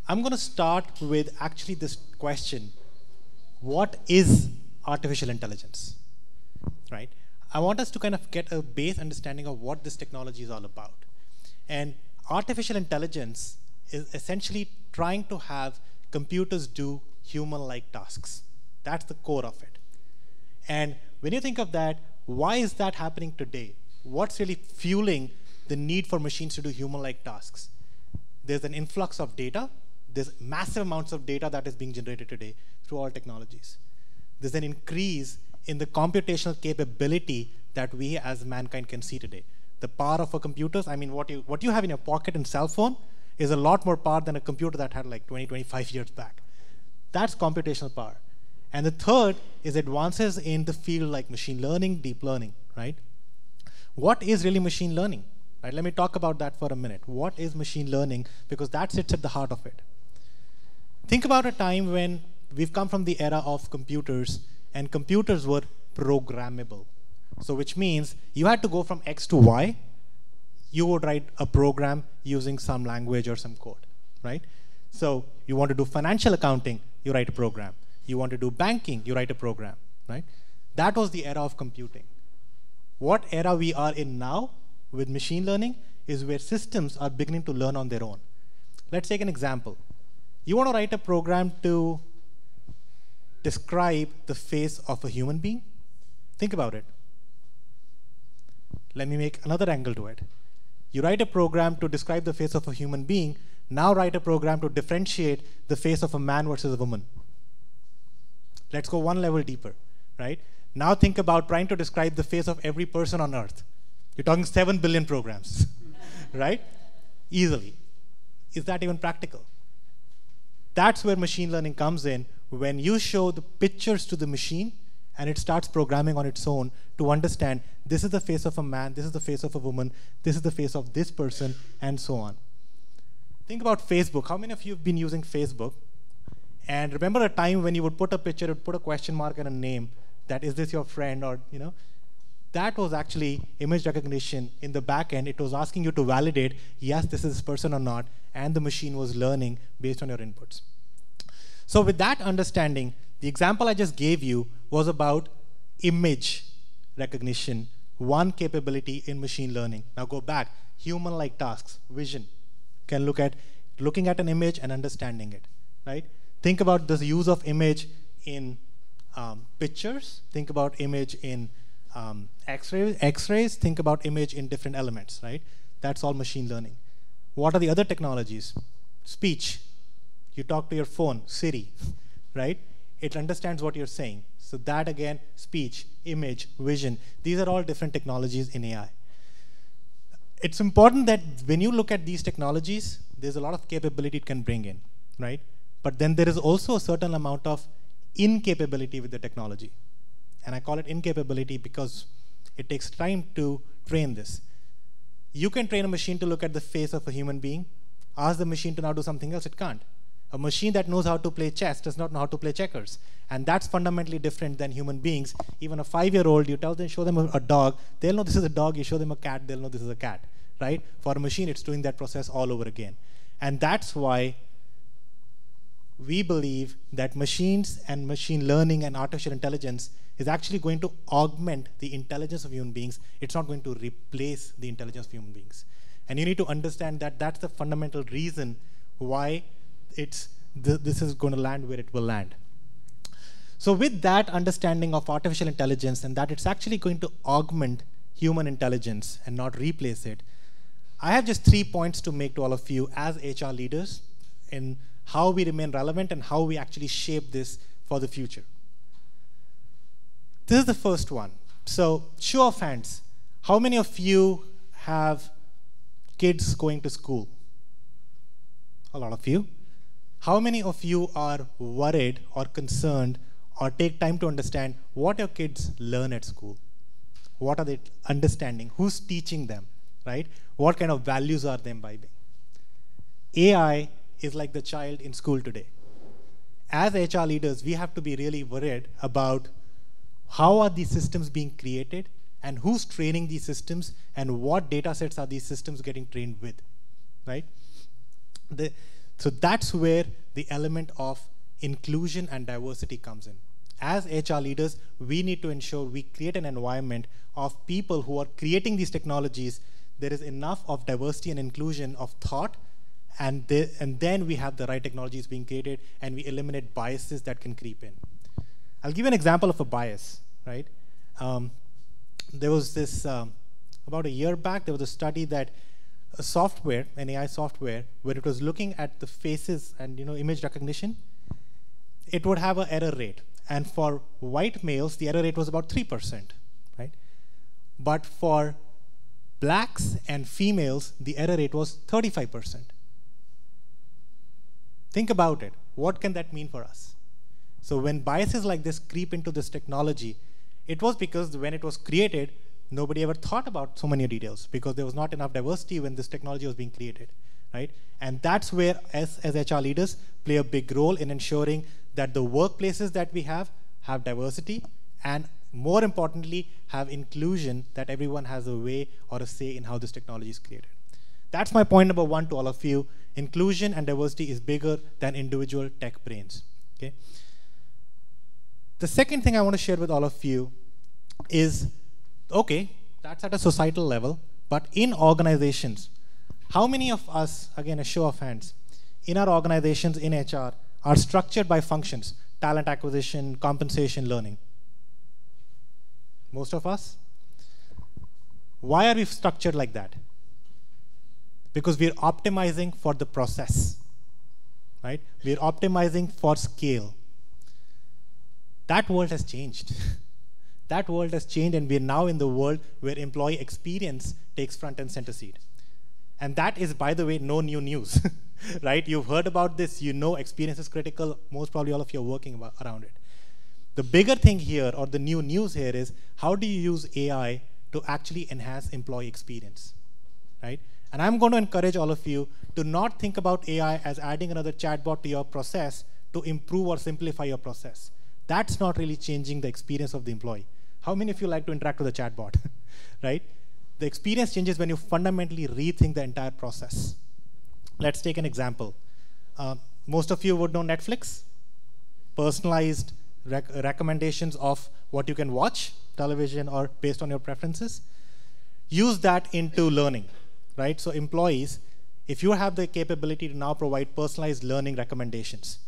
I'm going to start with actually this question: what is artificial intelligence? Right? I want us to kind of get a base understanding of what this technology is all about. And artificial intelligence is essentially trying to have computers do human-like tasks. That's the core of it. And when you think of that, why is that happening today? What's really fueling the need for machines to do human-like tasks? There's an influx of data. There's massive amounts of data that is being generated today through all technologies. There's an increase in the computational capability that we as mankind can see today. The power of our computers, I mean, what you have in your pocket and cell phone is a lot more power than a computer that had like 20, 25 years back. That's computational power. And the third is advances in the field like machine learning, deep learning, right? What is really machine learning? Right? Let me talk about that for a minute. What is machine learning? Because that sits at the heart of it. Think about a time when we've come from the era of computers, and computers were programmable. So which means you had to go from X to Y. You would write a program using some language or some code, right? So you want to do financial accounting, you write a program. You want to do banking, you write a program, right? That was the era of computing. What era we are in now with machine learning is where systems are beginning to learn on their own. Let's take an example. You want to write a program to describe the face of a human being? Think about it. Let me make another angle to it. You write a program to describe the face of a human being. Now write a program to differentiate the face of a man versus a woman. Let's go one level deeper, right? Now think about trying to describe the face of every person on Earth. You're talking 7 billion programs, right? Easily. Is that even practical? That's where machine learning comes in, when you show the pictures to the machine and it starts programming on its own to understand this is the face of a man, this is the face of a woman, this is the face of this person, and so on. Think about Facebook. How many of you have been using Facebook? And remember a time when you would put a picture, you would put a question mark and a name, that is this your friend, or, you know? That was actually image recognition in the back end. It was asking you to validate, yes, this is this person or not, and the machine was learning based on your inputs. So with that understanding, the example I just gave you was about image recognition, one capability in machine learning. Now go back, human-like tasks, vision. Can look at looking at an image and understanding it, right? Think about the use of image in pictures. Think about image in X-rays. Think about image in different elements, right? That's all machine learning. What are the other technologies? Speech. You talk to your phone, Siri, right? It understands what you're saying. So that again, speech, image, vision, these are all different technologies in AI. It's important that when you look at these technologies, there's a lot of capability it can bring in, right? But then there is also a certain amount of incapability with the technology. And I call it incapability because it takes time to train this. You can train a machine to look at the face of a human being. Ask the machine to now do something else, it can't. A machine that knows how to play chess does not know how to play checkers. And that's fundamentally different than human beings. Even a 5-year-old, you tell them, show them a dog, they'll know this is a dog. You show them a cat, they'll know this is a cat, right? For a machine, it's doing that process all over again. And that's why we believe that machines and machine learning and artificial intelligence is actually going to augment the intelligence of human beings. It's not going to replace the intelligence of human beings. And you need to understand that that's the fundamental reason why this is going to land where it will land. So with that understanding of artificial intelligence and that it's actually going to augment human intelligence and not replace it, I have just 3 points to make to all of you as HR leaders in how we remain relevant and how we actually shape this for the future. This is the first one. So show of hands, how many of you have kids going to school? A lot of you. How many of you are worried or concerned or take time to understand what your kids learn at school? What are they understanding? Who's teaching them, right? What kind of values are they imbibing? AI is like the child in school today. As HR leaders, we have to be really worried about how are these systems being created and who's training these systems and what data sets are these systems getting trained with, right? So that's where the element of inclusion and diversity comes in. As HR leaders, we need to ensure we create an environment of people who are creating these technologies. There is enough of diversity and inclusion of thought, and then we have the right technologies being created, and we eliminate biases that can creep in. I'll give you an example of a bias, right? There was this, about a year back, there was a study that a software, an AI software, where it was looking at the faces and image recognition, it would have an error rate. And for white males, the error rate was about 3%, right? But for blacks and females, the error rate was 35%. Think about it. What can that mean for us? So when biases like this creep into this technology, it was because when it was created, nobody ever thought about so many details because there was not enough diversity when this technology was being created, right? And that's where, as HR leaders, play a big role in ensuring that the workplaces that we have diversity, and more importantly, have inclusion, that everyone has a way or a say in how this technology is created. That's my point number 1 to all of you. Inclusion and diversity is bigger than individual tech brains, okay? The second thing I want to share with all of you is, okay, that's at a societal level, but in organizations, how many of us, again, a show of hands, in our organizations, in HR, are structured by functions, talent acquisition, compensation, learning? Most of us. Why are we structured like that? Because we're optimizing for the process, right? We're optimizing for scale. That world has changed. That world has changed, and we're now in the world where employee experience takes front and center seat. And that is, by the way, no new news, right? You've heard about this. You know experience is critical. Most probably all of you are working around it. The bigger thing here, or the new news here, is how do you use AI to actually enhance employee experience, right? And I'm going to encourage all of you to not think about AI as adding another chatbot to your process to improve or simplify your process. That's not really changing the experience of the employee. How many of you like to interact with a chatbot, right? The experience changes when you fundamentally rethink the entire process. Let's take an example. Most of you would know Netflix, personalized recommendations of what you can watch, television, or based on your preferences. Use that into learning, right? So employees, if you have the capability to now provide personalized learning recommendations,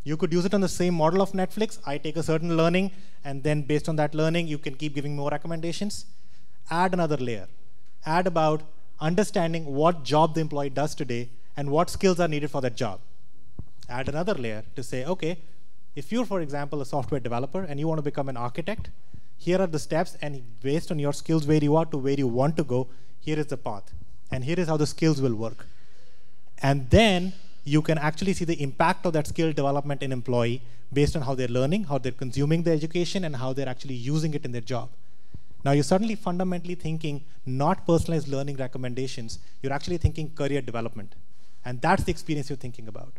you could use it on the same model of Netflix. I take a certain learning, and then based on that learning, you can keep giving more recommendations. Add another layer. Add about understanding what job the employee does today and what skills are needed for that job. Add another layer to say, okay, if you're, for example, a software developer and you want to become an architect, here are the steps, and based on your skills where you are to where you want to go, here is the path. And here is how the skills will work. And then you can actually see the impact of that skill development in employee based on how they're learning, how they're consuming the education, and how they're actually using it in their job. Now, you're suddenly fundamentally thinking not personalized learning recommendations, you're actually thinking career development. And that's the experience you're thinking about.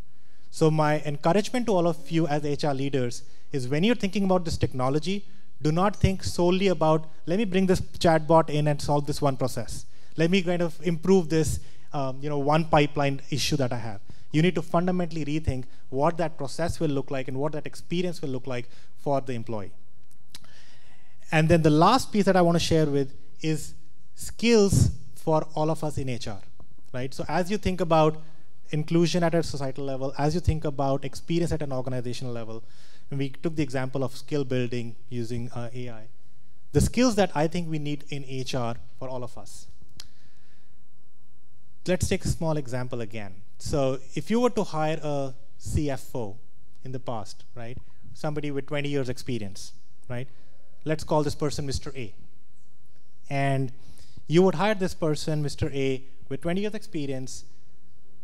So my encouragement to all of you as HR leaders is when you're thinking about this technology, do not think solely about, let me bring this chatbot in and solve this one process. Let me kind of improve this one pipeline issue that I have. You need to fundamentally rethink what that process will look like and what that experience will look like for the employee. And then the last piece that I want to share with is skills for all of us in HR, right? So as you think about inclusion at a societal level, as you think about experience at an organizational level, and we took the example of skill building using AI. The skills that I think we need in HR for all of us. Let's take a small example again. So if you were to hire a CFO in the past, right? Somebody with 20 years experience, right? Let's call this person Mr. A. And you would hire this person, Mr. A, with 20 years experience.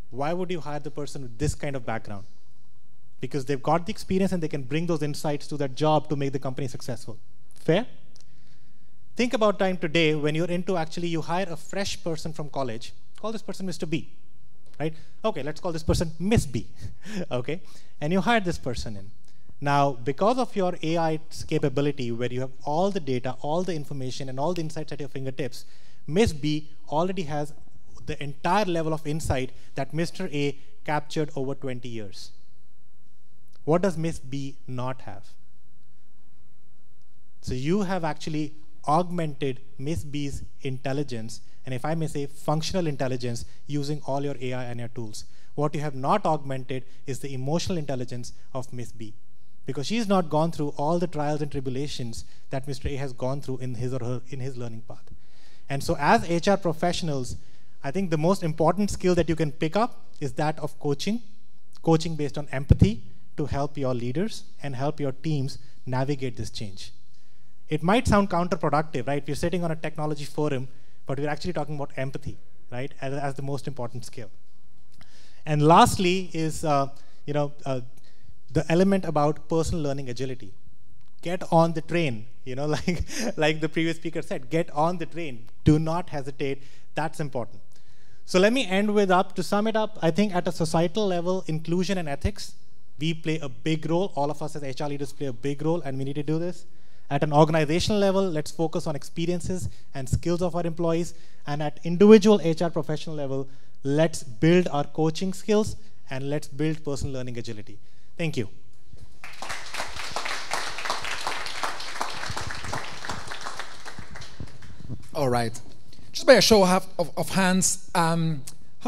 Why would you hire the person with this kind of background? Because they've got the experience and they can bring those insights to that job to make the company successful. Fair? Think about time today when you're into actually you hire a fresh person from college. Call this person Mr. B, right? Okay, let's call this person Miss B, okay? And you hire this person in. Now, because of your AI capability, where you have all the data, all the information, and all the insights at your fingertips, Miss B already has the entire level of insight that Mr. A captured over 20 years. What does Miss B not have? So you have actually augmented Miss B's intelligence, and if I may say, functional intelligence, using all your AI and your tools. What you have not augmented is the emotional intelligence of Miss B, because she's not gone through all the trials and tribulations that Mr. A has gone through in his learning path. And so as HR professionals, I think the most important skill that you can pick up is that of coaching based on empathy to help your leaders and help your teams navigate this change. It might sound counterproductive, right? We're sitting on a technology forum, but we're actually talking about empathy, right, as the most important skill. And lastly is the element about personal learning agility. Get on the train, like the previous speaker said, get on the train. Do not hesitate. That's important. So let me end with to sum it up, I think at a societal level, inclusion and ethics, we play a big role. All of us as HR leaders play a big role, and we need to do this. At an organizational level, let's focus on experiences and skills of our employees. And at individual HR professional level, let's build our coaching skills and let's build personal learning agility. Thank you. All right. Just by a show of hands, how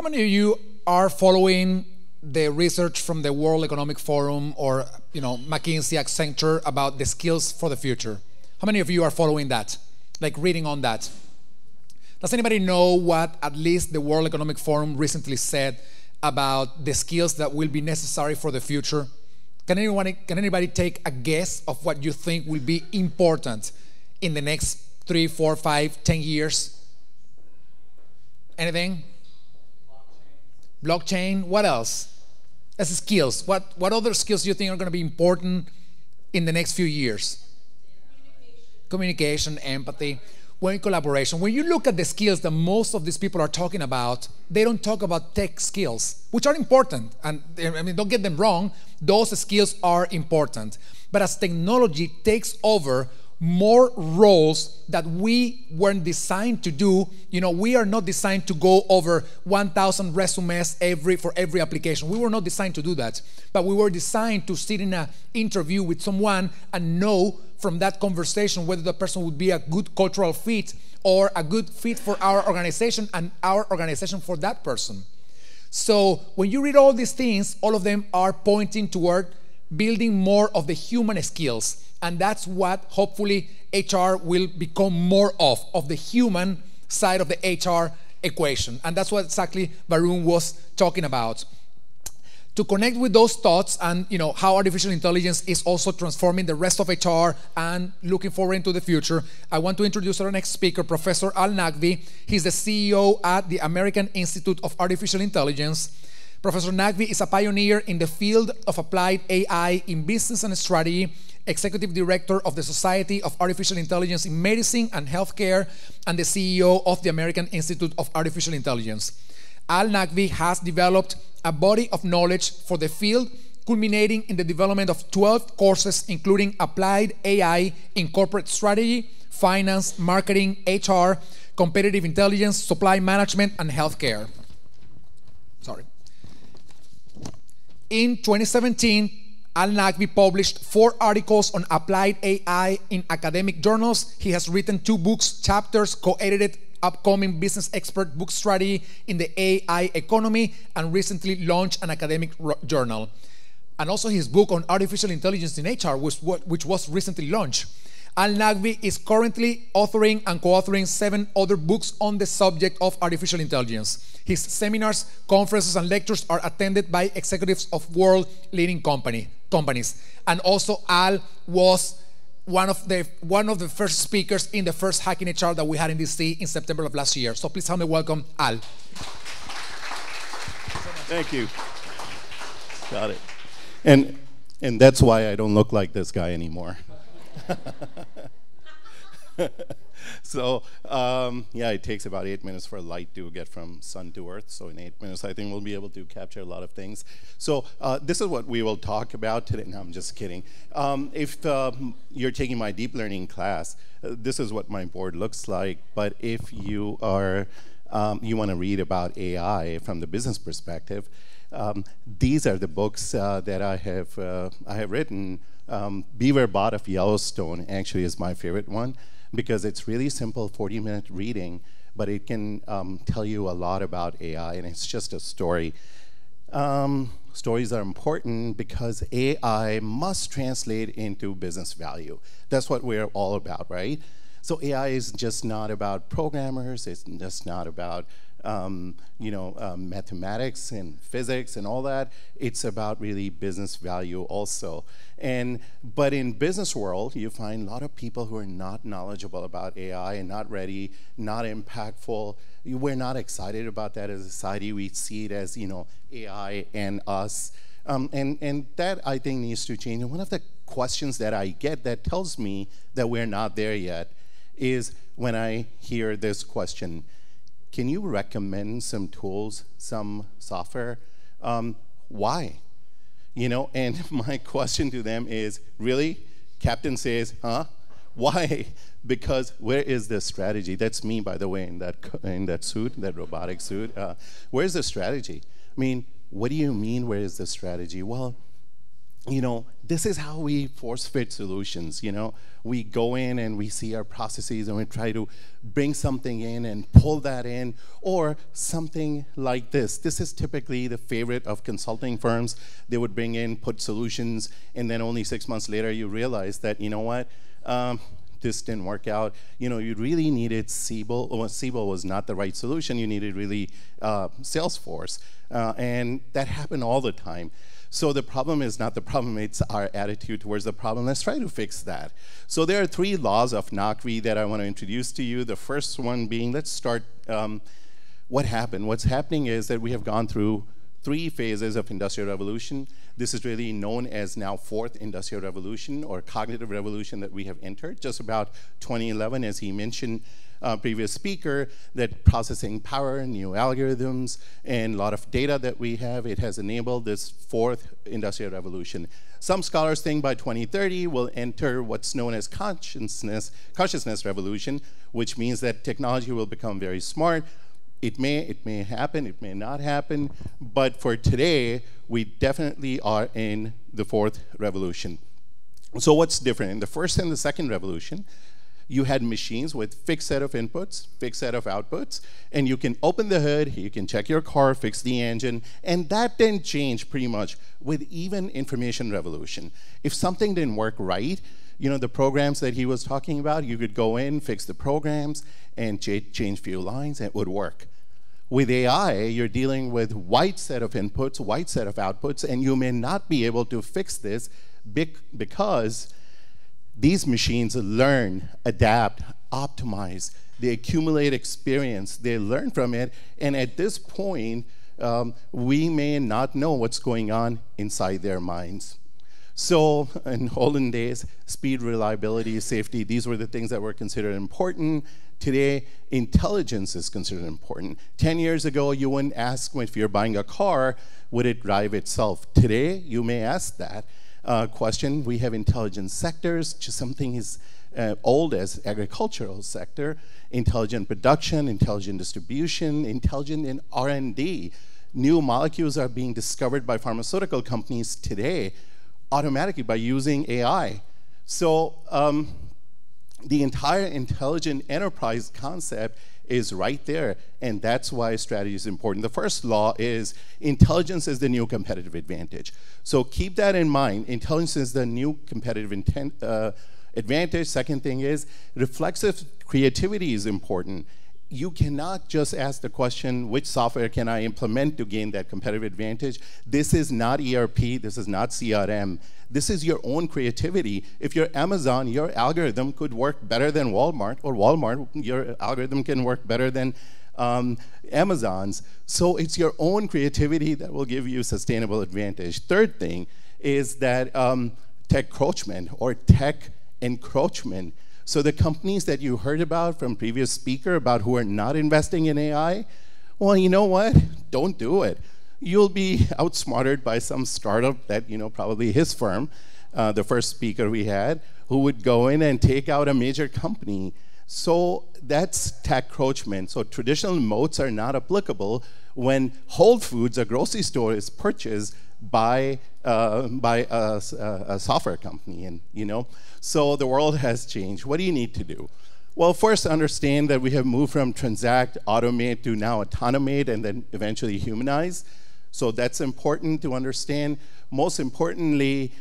many of you are following the research from the World Economic Forum or McKinsey, Accenture about the skills for the future? How many of you are following that, like reading on that? Does anybody know what at least the World Economic Forum recently said about the skills that will be necessary for the future? Can anybody take a guess of what you think will be important in the next 3, 4, 5, 10 years? Anything? Blockchain. What else? That's skills. What other skills do you think are going to be important in the next few years? Communication, empathy, collaboration. When you look at the skills that most of these people are talking about, they don't talk about tech skills, which are important. And I mean, don't get them wrong, those skills are important. But as technology takes over more roles that we weren't designed to do, we are not designed to go over 1,000 resumes for every application. We were not designed to do that, but we were designed to sit in an interview with someone and know from that conversation whether the person would be a good cultural fit or a good fit for our organization and our organization for that person. So when you read all these things, all of them are pointing toward building more of the human skills. And that's what hopefully HR will become more of the human side of the HR equation. And that's what exactly Varun was talking about. To connect with those thoughts and how artificial intelligence is also transforming the rest of HR and looking forward into the future, I want to introduce our next speaker, Professor Al Naqvi. He's the CEO at the American Institute of Artificial Intelligence. Professor Naqvi is a pioneer in the field of applied AI in business and strategy, Executive Director of the Society of Artificial Intelligence in Medicine and Healthcare, and the CEO of the American Institute of Artificial Intelligence. Al Naqvi has developed a body of knowledge for the field, culminating in the development of 12 courses, including applied AI in corporate strategy, finance, marketing, HR, competitive intelligence, supply management, and healthcare. In 2017, Al Naqvi published 4 articles on applied AI in academic journals. He has written 2 books, chapters, co-edited upcoming business expert book strategy in the AI economy, and recently launched an academic journal. and also his book on artificial intelligence in HR, which was recently launched. Al Naqvi is currently authoring and co-authoring 7 other books on the subject of artificial intelligence. His seminars, conferences, and lectures are attended by executives of world-leading companies. And also, Al was one of the first speakers in the first Hacking HR that we had in DC in September of last year. So please help me welcome Al. Thank you. Got it. And that's why I don't look like this guy anymore. So yeah, it takes about 8 minutes for light to get from sun to earth. So in 8 minutes, I think we'll be able to capture a lot of things. So this is what we will talk about today. No, I'm just kidding. If you're taking my deep learning class, this is what my board looks like. But if you are you want to read about AI from the business perspective, these are the books that I have written. Beaver Bot of Yellowstone actually is my favorite one, because it's really simple, 40-minute reading, but it can tell you a lot about AI, and it's just a story. Stories are important because AI must translate into business value. That's what we're all about, right? So AI is just not about programmers. It's just not about mathematics and physics and all that. It's about really business value also. But in business world, you find a lot of people who are not knowledgeable about AI and not ready, not impactful. We're not excited about that as a society. We see it as AI and us. And that, I think, needs to change. And one of the questions that I get that tells me that we're not there yet is when I hear this question: can you recommend some tools, some software? Why? And my question to them is, really? Captain says, huh? Why? Because where is the strategy? That's me, by the way, in that suit, that robotic suit. Where's the strategy? I mean, what do you mean, where is the strategy? Well, this is how we force fit solutions. We go in and we see our processes and we try to bring something in and pull that in, or something like this. This is typically the favorite of consulting firms. They would bring in, put solutions, and then only 6 months later you realize that, this didn't work out. You really needed Siebel. Well, Siebel was not the right solution. You needed really Salesforce. And that happened all the time. So the problem is not the problem, it's our attitude towards the problem. Let's try to fix that. So there are 3 laws of Naqvi that I want to introduce to you. The first one being, let's start what happened. What's happening is that we have gone through 3 phases of Industrial Revolution. This is really known as now 4th Industrial Revolution, or cognitive revolution, that we have entered. Just about 2011, as he mentioned, previous speaker, that processing power, new algorithms, and a lot of data that we have, it has enabled this 4th Industrial Revolution. Some scholars think by 2030 we'll enter what's known as consciousness revolution, which means that technology will become very smart. It may happen, it may not happen, but for today, we definitely are in the 4th revolution. So what's different? In the 1st and the 2nd revolution, you had machines with fixed set of inputs, fixed set of outputs, and you can open the hood, you can check your car, fix the engine, and that didn't change pretty much with even information revolution. If something didn't work right, the programs that he was talking about, you could go in, fix the programs, and change few lines, and it would work. With AI, you're dealing with wide set of inputs, wide set of outputs, and you may not be able to fix this because these machines learn, adapt, optimize. They accumulate experience. They learn from it. And at this point, we may not know what's going on inside their minds. So in olden days, speed, reliability, safety, these were the things that were considered important. Today, intelligence is considered important. 10 years ago, you wouldn't ask if you're buying a car, would it drive itself? Today, you may ask that question. We have intelligent sectors, just something as old as agricultural sector, intelligent production, intelligent distribution, intelligent in R&D. New molecules are being discovered by pharmaceutical companies today automatically by using AI. So the entire intelligent enterprise concept is right there, and that's why strategy is important. The first law is intelligence is the new competitive advantage. So keep that in mind. Intelligence is the new competitive advantage. Second thing is reflexive creativity is important. You cannot just ask the question, which software can I implement to gain that competitive advantage? This is not ERP, this is not CRM. This is your own creativity. If you're Amazon, your algorithm could work better than Walmart, or Walmart, your algorithm can work better than Amazon's. So it's your own creativity that will give you sustainable advantage. Third thing is that techcroachment or tech encroachment. So the companies that you heard about from previous speaker about who are not investing in AI, well, you know what? Don't do it. You'll be outsmarted by some startup that, probably his firm, the first speaker we had, who would go in and take out a major company. So that's techcroachment. So traditional moats are not applicable when Whole Foods, a grocery store, is purchased by a software company, and so the world has changed. What do you need to do? Well, first understand that we have moved from transact, automate to now automate, and then eventually humanize. So that's important to understand. Most importantly,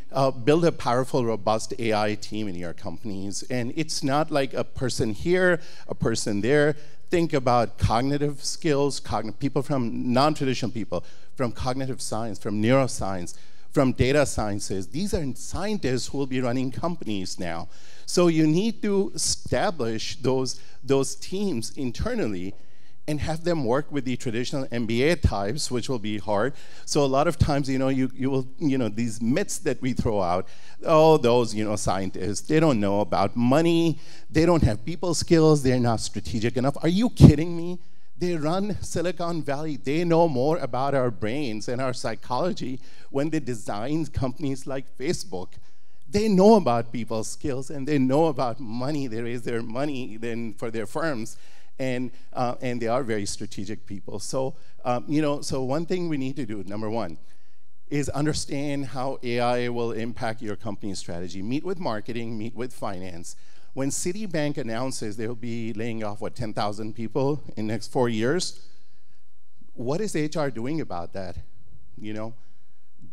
build a powerful, robust AI team in your companies. And it's not like a person here, a person there. Think about cognitive skills, people from non-traditional people, from cognitive science, from neuroscience, from data sciences. These are scientists who will be running companies now. So you need to establish those teams internally and have them work with the traditional MBA types, which will be hard. So a lot of times, you will, these myths that we throw out, oh, those, scientists, they don't know about money, they don't have people skills, they're not strategic enough. Are you kidding me? They run Silicon Valley. They know more about our brains and our psychology when they design companies like Facebook. They know about people's skills and they know about money. They raise their money then for their firms. And they are very strategic people. So, so one thing we need to do, number one, is understand how AI will impact your company's strategy. Meet with marketing, meet with finance. When Citibank announces they'll be laying off, 10,000 people in the next 4 years, what is HR doing about that?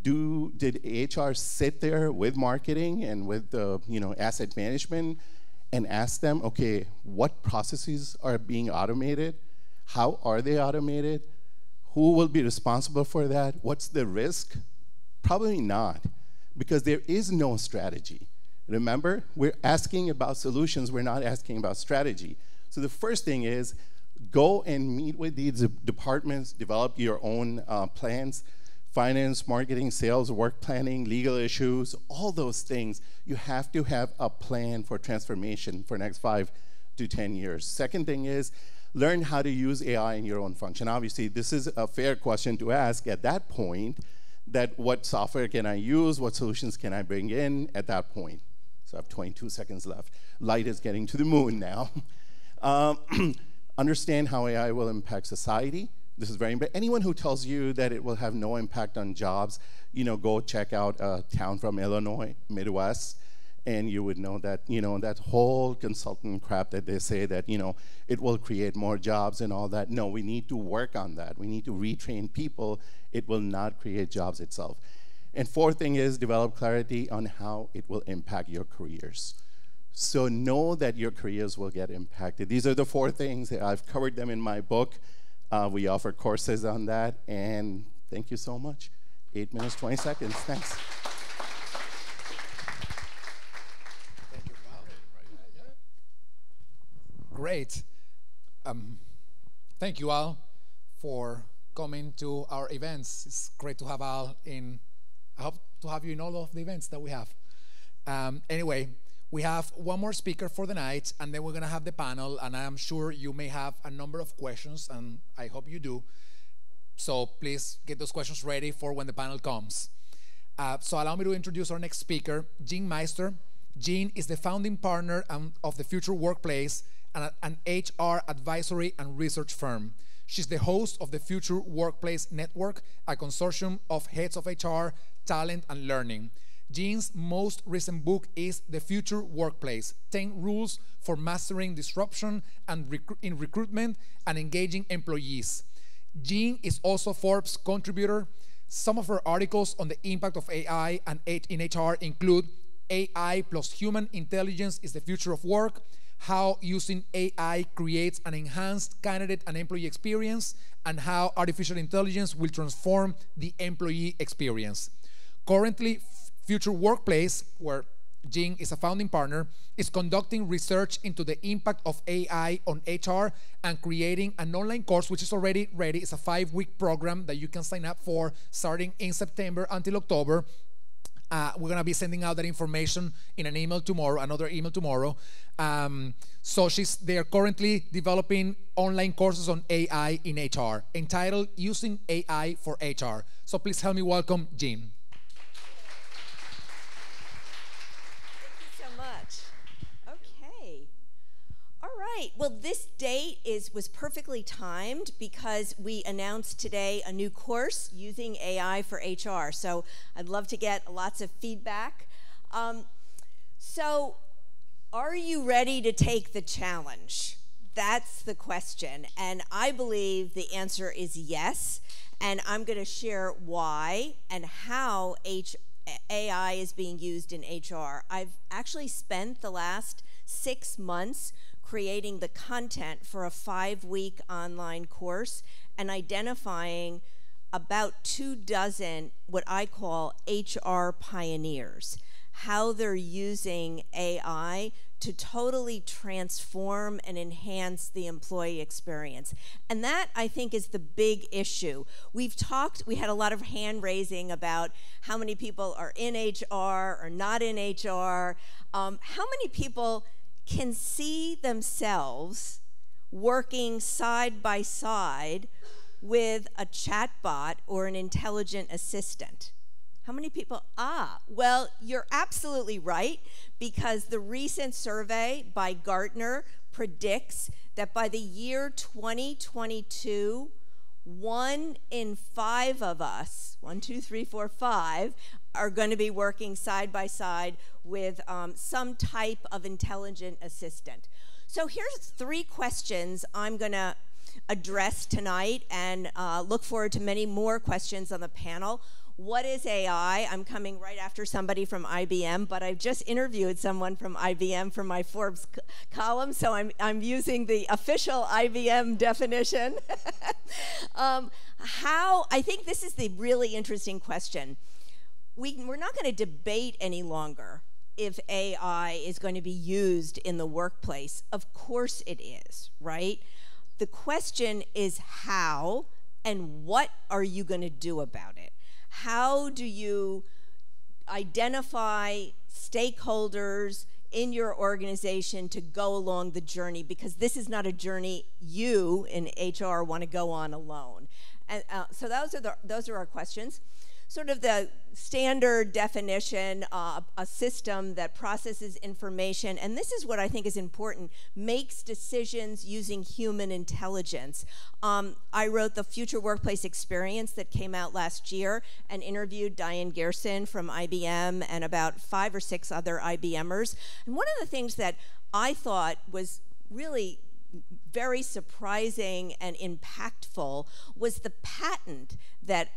Did HR sit there with marketing and with asset management and ask them, okay, what processes are being automated? How are they automated? Who will be responsible for that? What's the risk? Probably not, because there is no strategy. Remember, we're asking about solutions, we're not asking about strategy. So the first thing is, go and meet with these departments, develop your own plans, finance, marketing, sales, work planning, legal issues, all those things. You have to have a plan for transformation for the next 5 to 10 years. Second thing is, learn how to use AI in your own function. Obviously, this is a fair question to ask at that point, that what software can I use, what solutions can I bring in at that point. So I have 22 seconds left. Light is getting to the moon now. Understand how AI will impact society. This is very important. Anyone who tells you that it will have no impact on jobs, go check out a town from Illinois, Midwest, and you would know that, that whole consultant crap that they say that, it will create more jobs and all that. No, we need to work on that. We need to retrain people. It will not create jobs itself. And fourth thing is develop clarity on how it will impact your careers. So know that your careers will get impacted. These are the 4 things. I've covered them in my book. We offer courses on that, and thank you so much. 8 minutes, 20 seconds. Thanks. Great. Thank you, Al, for coming to our events. It's great to have Al in. I hope to have you in all of the events that we have. Anyway, we have one more speaker for the night, and then we're going to have the panel, and I'm sure you may have a number of questions, and I hope you do. So please get those questions ready for when the panel comes. So allow me to introduce our next speaker, Jean Meister. Jean is the founding partner of the Future Workplace, an HR advisory and research firm. She's the host of the Future Workplace Network, a consortium of heads of HR, talent, and learning. Jean's most recent book is The Future Workplace: 10 Rules for Mastering Disruption and in Recruitment and Engaging Employees. Jean is also a Forbes contributor. Some of her articles on the impact of AI and in HR include AI plus Human Intelligence is the Future of Work, How Using AI Creates an Enhanced Candidate and Employee Experience, and How Artificial Intelligence Will Transform the Employee Experience. Currently, Future Workplace, where Jean is a founding partner, is conducting research into the impact of AI on HR and creating an online course which is already ready. It's a 5-week program that you can sign up for starting in September until October. We're going to be sending out that information in an email tomorrow, another email tomorrow. So they are currently developing online courses on AI in HR entitled Using AI for HR. So please help me welcome Jean. Right. Well, this date was perfectly timed because we announced today a new course using AI for HR. So I'd love to get lots of feedback. So are you ready to take the challenge? That's the question. And I believe the answer is yes. And I'm going to share why and how AI is being used in HR. I've actually spent the last 6 months creating the content for a 5-week online course and identifying about 24 what I call HR pioneers, how they're using AI to totally transform and enhance the employee experience. And that, I think, is the big issue. We had a lot of hand raising about how many people are in HR or not in HR. How many people can see themselves working side by side with a chatbot or an intelligent assistant? How many people? Well, you're absolutely right, because the recent survey by Gartner predicts that by the year 2022, 1 in 5 of us, 1, 2, 3, 4, 5, are going to be working side by side with some type of intelligent assistant. So here's 3 questions I'm going to address tonight, and look forward to many more questions on the panel. What is AI? I'm coming right after somebody from IBM, but I've just interviewed someone from IBM for my Forbes column, so I'm using the official IBM definition. I think this is the really interesting question. We're not going to debate any longer if AI is going to be used in the workplace. Of course it is, right? The question is how, and what are you going to do about it? How do you identify stakeholders in your organization to go along the journey? Because this is not a journey you in HR want to go on alone. And so those are our questions. Sort of the standard definition, a system that processes information, and this is what I think is important, makes decisions using human intelligence. I wrote the Future Workplace Experience that came out last year and interviewed Diane Gerson from IBM and about 5 or 6 other IBMers. And one of the things that I thought was really very surprising and impactful was the patent that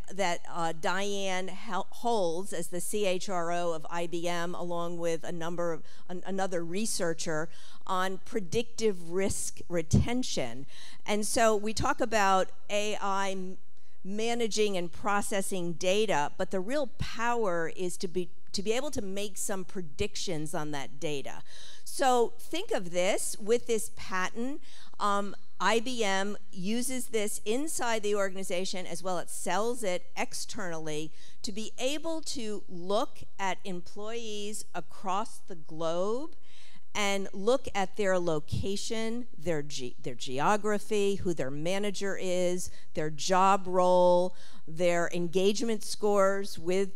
Diane holds as the CHRO of IBM, along with another researcher, on predictive risk retention. And so we talk about AI managing and processing data, but the real power is to be able to make some predictions on that data. So think of this, with this patent, IBM uses this inside the organization as well as sells it externally to be able to look at employees across the globe and look at their location, their geography, who their manager is, their job role, their engagement scores with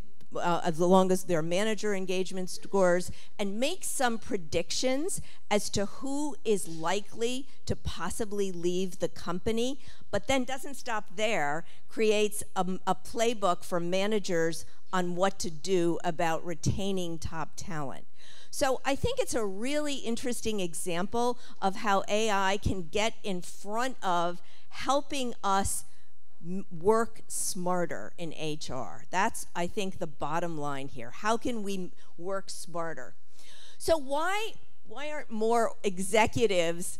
as long as their manager engagement scores, and make some predictions as to who is likely to possibly leave the company, but then doesn't stop there, creates a playbook for managers on what to do about retaining top talent. So I think it's a really interesting example of how AI can get in front of helping us work smarter in HR. That's, I think, the bottom line here. How can we work smarter? So why aren't more executives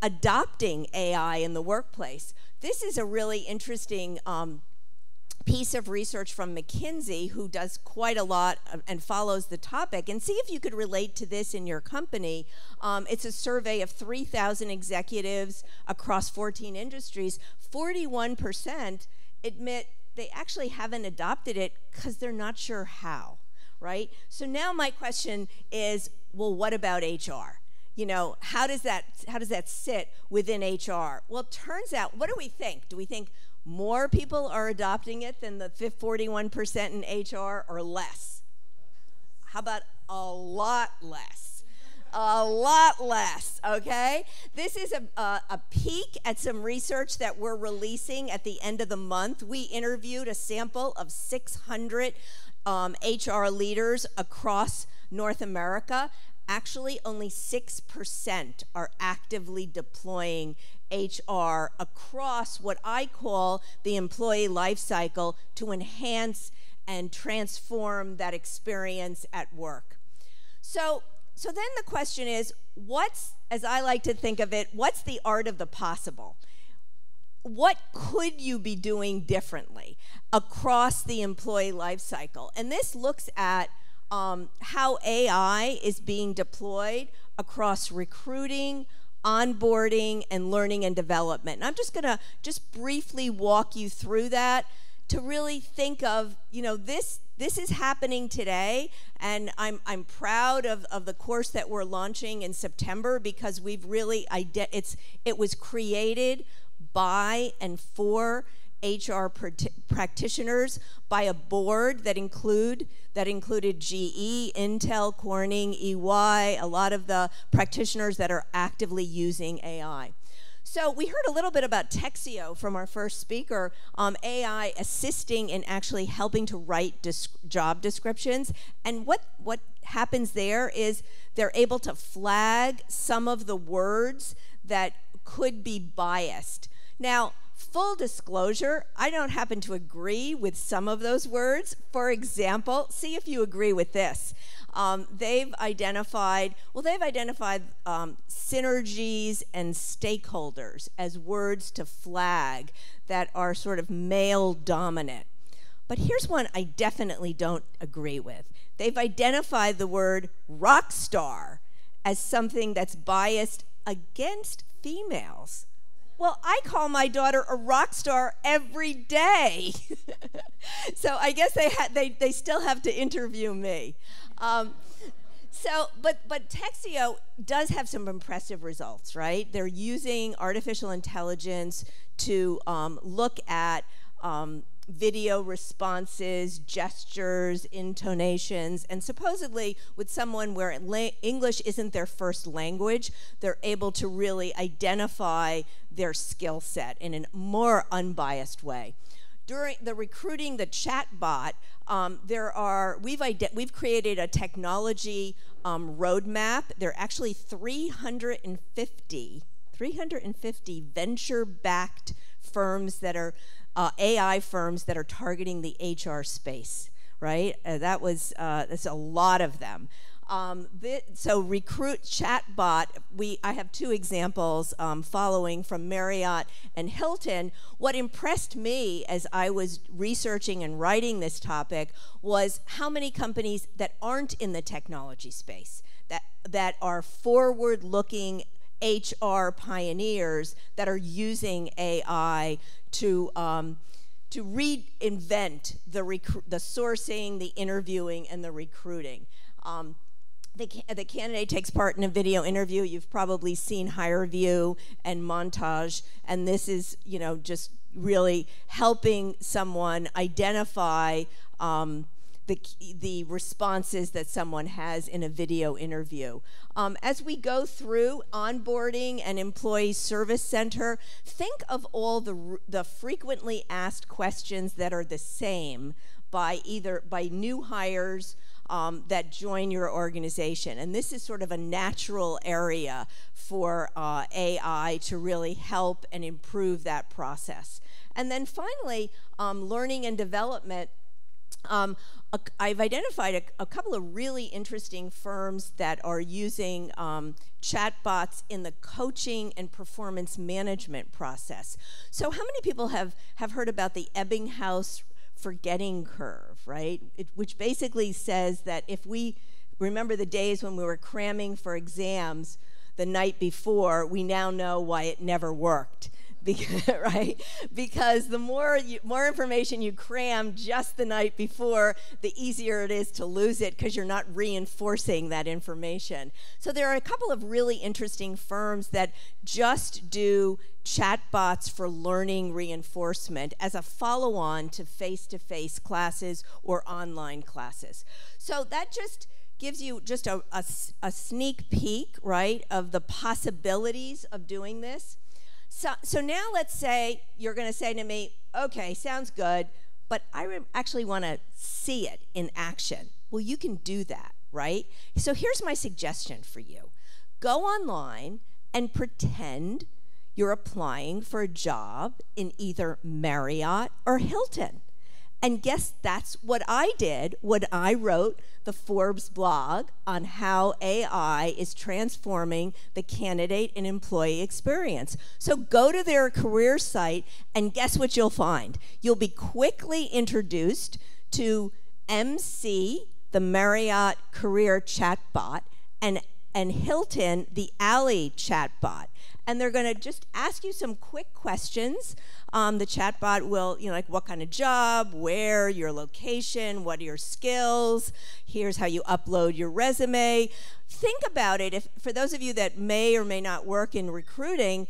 adopting AI in the workplace? This is a really interesting piece of research from McKinsey, who does quite a lot and follows the topic, and see if you could relate to this in your company. It's a survey of 3,000 executives across 14 industries. 41% admit they actually haven't adopted it because they're not sure how, right? So now my question is, well, what about HR? You know, how does that sit within HR? Well, it turns out, what do we think? Do we think more people are adopting it than the 41% in HR, or less? How about a lot less? A lot less, okay? This is a peek at some research that we're releasing at the end of the month. We interviewed a sample of 600 HR leaders across North America. Actually, only 6% are actively deploying HR across what I call the employee life cycle to enhance and transform that experience at work. So then the question is, as I like to think of it, what's the art of the possible? What could you be doing differently across the employee life cycle? And this looks at how AI is being deployed across recruiting, onboarding, and learning and development. And I'm just going to briefly walk you through that to really think of, you know, this is happening today, and I'm proud of the course that we're launching in September, because we've really it was created by and for HR practitioners by a board that included GE, Intel, Corning, EY, a lot of the practitioners that are actively using AI. So we heard a little bit about Texio from our first speaker, AI assisting in actually helping to write job descriptions. And what happens there is they're able to flag some of the words that could be biased. Now, full disclosure, I don't happen to agree with some of those words. For example, see if you agree with this. They've identified synergies and stakeholders as words to flag that are sort of male dominant. But here's one I definitely don't agree with. They've identified the word rock star as something that's biased against females. Well, I call my daughter a rock star every day. So I guess they still have to interview me. But Texio does have some impressive results, right? They're using artificial intelligence to look at video responses, gestures, intonations, and supposedly with someone where English isn't their first language, they're able to really identify their skill set in a more unbiased way. During the recruiting, the chatbot, we've created a technology roadmap. There are actually 350 venture-backed firms that are AI firms that are targeting the HR space, right? That's a lot of them. So recruit chatbot, I have two examples following from Marriott and Hilton. What impressed me as I was researching and writing this topic was how many companies that aren't in the technology space, that are forward-looking HR pioneers that are using AI to reinvent the sourcing, the interviewing, and the recruiting. The candidate takes part in a video interview. You've probably seen HireVue and Montage, and this is, you know, just really helping someone identify the responses that someone has in a video interview. As we go through onboarding and employee service center, think of all the frequently asked questions that are the same, by new hires that join your organization. And this is sort of a natural area for AI to really help and improve that process. And then finally, learning and development. I've identified a couple of really interesting firms that are using chatbots in the coaching and performance management process. So how many people have heard about the Ebbinghaus forgetting curve, right? Which basically says that if we remember the days when we were cramming for exams the night before, we now know why it never worked. Right? Because the more information you cram just the night before, the easier it is to lose it because you're not reinforcing that information. So there are a couple of really interesting firms that just do chatbots for learning reinforcement as a follow-on to face-to-face classes or online classes. So that just gives you just a sneak peek, right, of the possibilities of doing this. So now let's say you're going to say to me, okay, sounds good, but I actually want to see it in action. Well, you can do that, right? So here's my suggestion for you. Go online and pretend you're applying for a job in either Marriott or Hilton. And guess that's what I did when I wrote the Forbes blog on how AI is transforming the candidate and employee experience. So go to their career site and guess what you'll find? You'll be quickly introduced to MC, the Marriott career chatbot, and Hilton, the Alley chatbot. And they're going to just ask you some quick questions. The chatbot will, like what kind of job, where, your location, what are your skills, here's how you upload your resume. Think about it. For those of you that may or may not work in recruiting,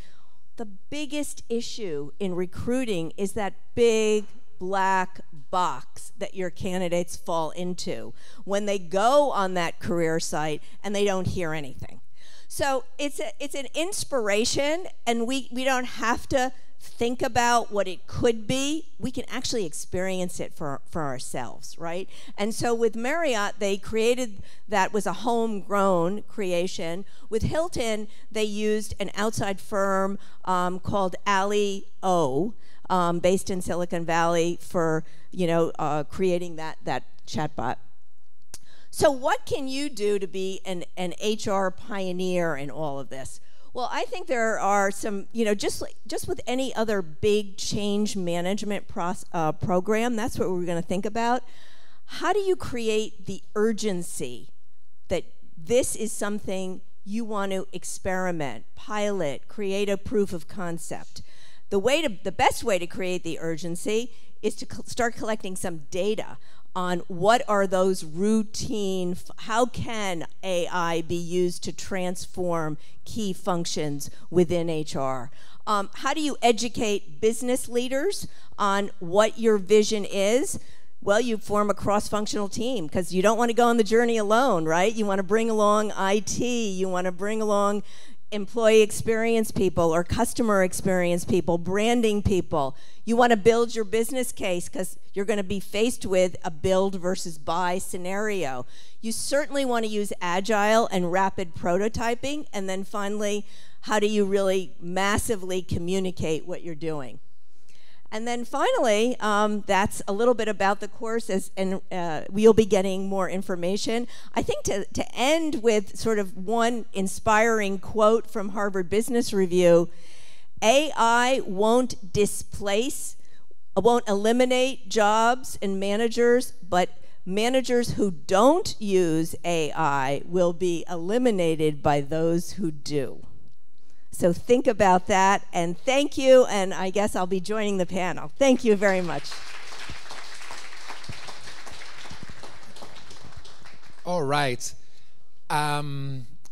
the biggest issue in recruiting is that big black box that your candidates fall into when they go on that career site and they don't hear anything. So it's an inspiration, and we don't have to think about what it could be. We can actually experience it for ourselves, right? And so with Marriott, they created that was a homegrown creation. With Hilton, they used an outside firm called Alley O, based in Silicon Valley, for creating that chatbot. So what can you do to be an HR pioneer in all of this? Well, I think there are some, just with any other big change management program, that's what we're going to think about. How do you create the urgency that this is something you want to experiment, pilot, create a proof of concept? The best way to create the urgency is to start collecting some data on what are those routine, how can AI be used to transform key functions within HR? How do you educate business leaders on what your vision is? Well, you form a cross-functional team because you don't want to go on the journey alone, right? You want to bring along IT, you want to bring along employee experience people or customer experience people, branding people. You want to build your business case because you're going to be faced with a build versus buy scenario. You certainly want to use agile and rapid prototyping. And then finally, how do you really massively communicate what you're doing? And then finally, that's a little bit about the course, and we'll be getting more information. I think to end with sort of one inspiring quote from Harvard Business Review, AI won't eliminate jobs and managers, but managers who don't use AI will be eliminated by those who do. So think about that, and thank you, and I guess I'll be joining the panel. Thank you very much. All right. We're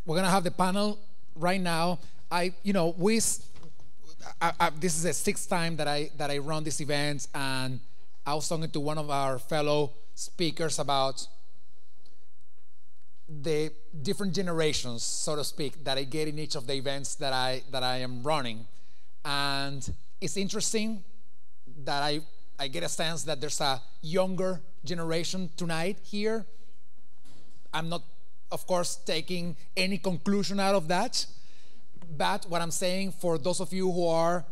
going to have the panel right now. This is the sixth time that I run this event, and I was talking to one of our fellow speakers about the different generations, so to speak, that I get in each of the events that I am running. And it's interesting that I get a sense that there's a younger generation tonight here. I'm not, of course, taking any conclusion out of that. But what I'm saying, for those of you who are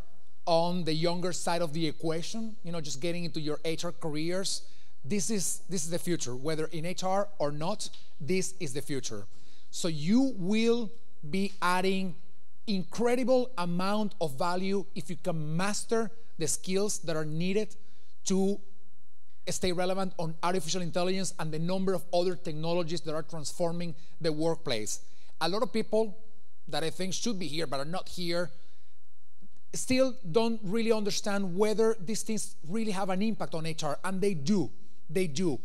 on the younger side of the equation, just getting into your HR careers, this is the future. Whether in HR or not, this is the future. So you will be adding incredible amount of value if you can master the skills that are needed to stay relevant on artificial intelligence and the number of other technologies that are transforming the workplace. A lot of people that I think should be here but are not here still don't really understand whether these things really have an impact on HR, and they do. They do.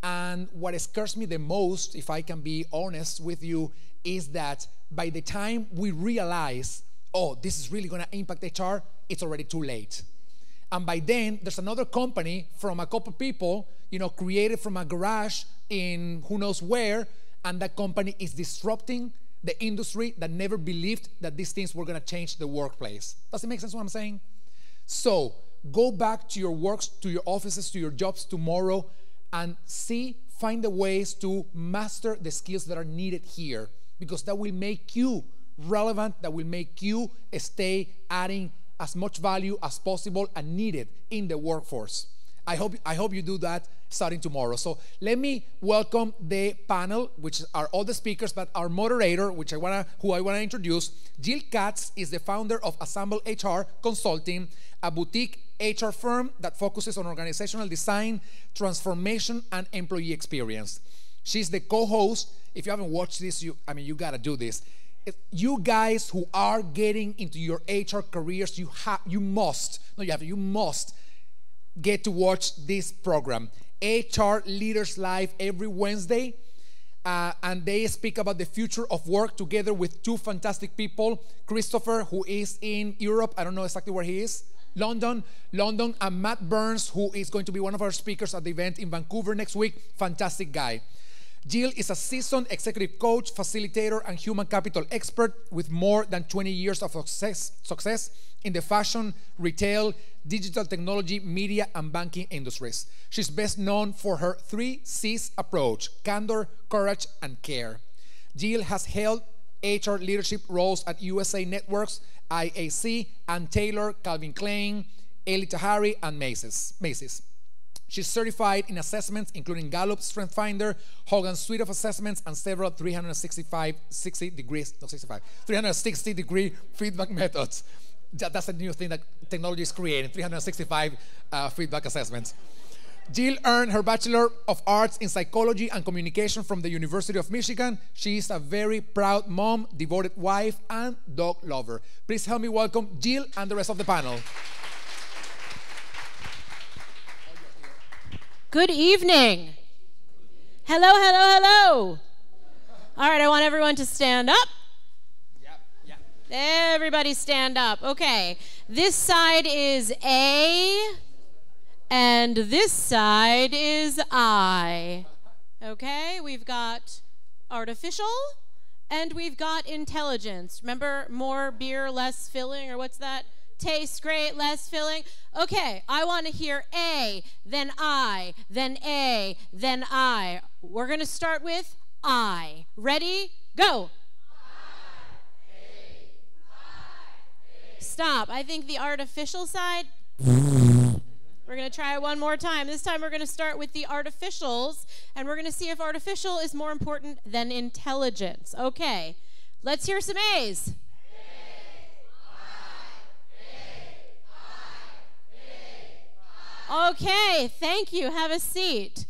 And what scares me the most, if I can be honest with you, is that by the time we realize, oh, this is really going to impact HR, it's already too late. And by then, there's another company from a couple people, created from a garage in who knows where, and that company is disrupting the industry that never believed that these things were going to change the workplace. Does it make sense what I'm saying? So go back to your works, to your offices, to your jobs tomorrow, and find the ways to master the skills that are needed here, because that will make you relevant, that will make you stay adding as much value as possible and needed in the workforce. I hope you do that starting tomorrow. So let me welcome the panel, which are all the speakers, but our moderator, who I wanna introduce. Jill Katz is the founder of Assemble HR Consulting, a boutique HR firm that focuses on organizational design, transformation, and employee experience. She's the co-host. If you haven't watched this, you gotta do this. You guys who are getting into your HR careers, you must get to watch this program, HR Leaders Live, every Wednesday. And they speak about the future of work together with two fantastic people. Christopher, who is in Europe, I don't know exactly where he is, London, and Matt Burns, who is going to be one of our speakers at the event in Vancouver next week. Fantastic guy. Jill is a seasoned executive coach, facilitator, and human capital expert with more than 20 years of success in the fashion, retail, digital technology, media, and banking industries. She's best known for her 3 C's approach: candor, courage, and care. Jill has held HR leadership roles at USA Networks, IAC, Ann Taylor, Calvin Klein, Eli Tahari, and Macy's. She's certified in assessments, including Gallup Strength Finder, Hogan's suite of assessments, and several 360-degree feedback methods. That's a new thing that technology is creating, 365 feedback assessments. Jill earned her Bachelor of Arts in Psychology and Communication from the University of Michigan. She is a very proud mom, devoted wife, and dog lover. Please help me welcome Jill and the rest of the panel. Good evening. Hello, hello, hello. All right, I want everyone to stand up. Yep. Everybody stand up. Okay, this side is A, and this side is I. Okay, we've got artificial, and we've got intelligence. Remember, more beer, less filling, or what's that? Tastes great, less filling. Okay, I want to hear A, then I, then A, then I. We're going to start with I. Ready? Go. Stop. I think the artificial side. We're going to try it one more time. This time we're going to start with the artificials, and we're going to see if artificial is more important than intelligence. Okay, let's hear some A's. Okay, thank you. Have a seat.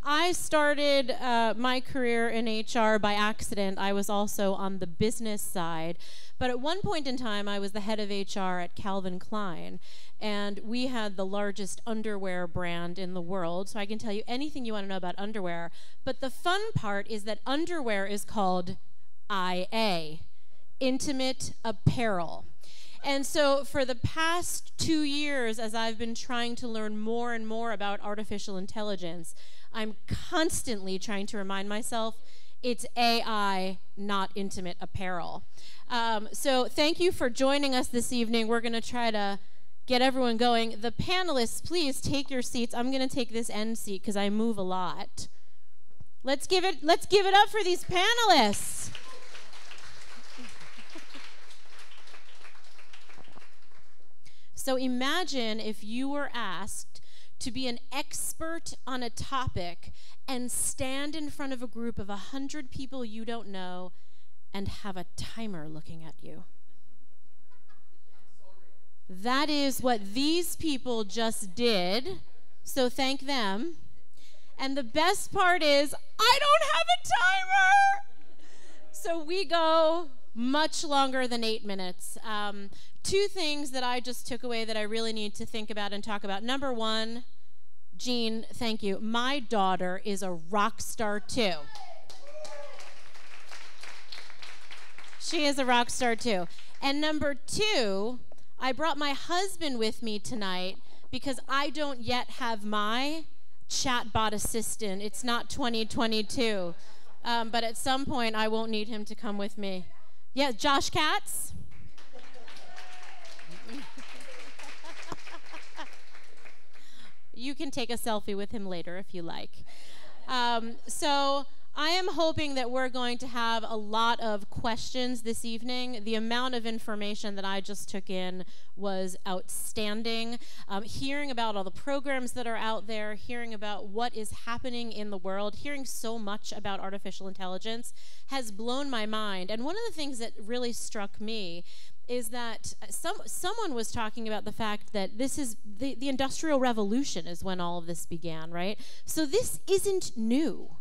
I started my career in HR by accident. I was also on the business side. But at one point in time, I was the head of HR at Calvin Klein. And we had the largest underwear brand in the world. So I can tell you anything you want to know about underwear. But the fun part is that underwear is called IA, intimate apparel. And so for the past 2 years, as I've been trying to learn more and more about artificial intelligence, I'm constantly trying to remind myself it's AI, not intimate apparel. So thank you for joining us this evening. We're going to try to get everyone going. The panelists, please take your seats. I'm going to take this end seat because I move a lot. Let's give it up for these panelists. So imagine if you were asked to be an expert on a topic and stand in front of a group of 100 people you don't know and have a timer looking at you. That is what these people just did, so thank them. And the best part is, I don't have a timer! So we go much longer than 8 minutes. Two things that I just took away that I really need to think about and talk about. Number one, Jean, thank you. My daughter is a rock star too. She is a rock star too. And number two, I brought my husband with me tonight because I don't yet have my chatbot assistant. It's not 2022. But at some point, I won't need him to come with me. Yeah, Josh Katz? You can take a selfie with him later if you like. So I am hoping that we're going to have a lot of questions this evening. The amount of information that I just took in was outstanding. Hearing about all the programs that are out there, hearing about what is happening in the world, hearing so much about artificial intelligence has blown my mind. And one of the things that really struck me is that someone was talking about the fact that this is the Industrial Revolution is when all of this began, right? So this isn't new.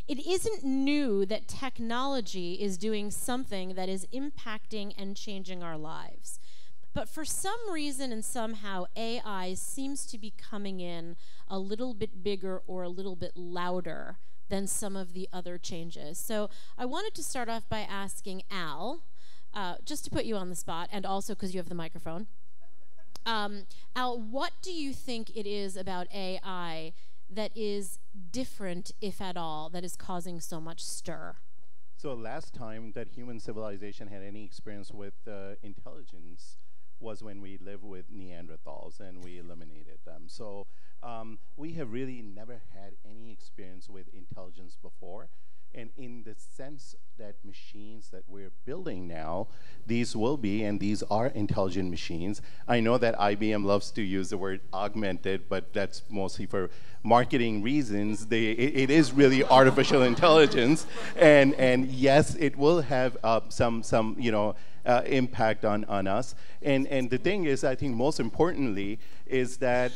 It isn't new that technology is doing something that is impacting and changing our lives. But for some reason and somehow, AI seems to be coming in a little bit bigger or a little bit louder than some of the other changes. So I wanted to start off by asking Al, just to put you on the spot, and also because you have the microphone. Al, what do you think it is about AI that is different, if at all, that is causing so much stir? So last time that human civilization had any experience with intelligence was when we lived with Neanderthals and we eliminated them. So we have really never had any experience with intelligence before. And in the sense that machines that we're building now, these will be, and these are intelligent machines. I know that IBM loves to use the word augmented, but that's mostly for marketing reasons. It is really artificial intelligence, and yes, it will have some impact on us. And the thing is, I think most importantly, is that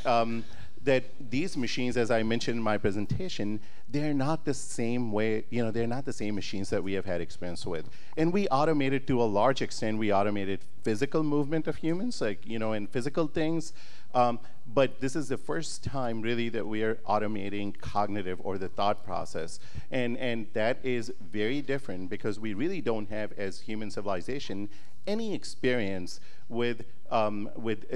that these machines, as I mentioned in my presentation, they're not the same way, they're not the same machines that we have had experience with. And we automated to a large extent, we automated physical movement of humans, like, and physical things. But this is the first time really that we are automating cognitive or the thought process. And that is very different because we really don't have, as human civilization, any experience with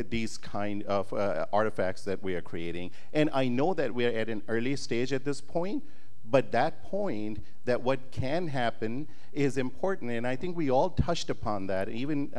these kind of artifacts that we are creating. And I know that we're at an early stage at this point, but that point, that what can happen is important. And I think we all touched upon that, even,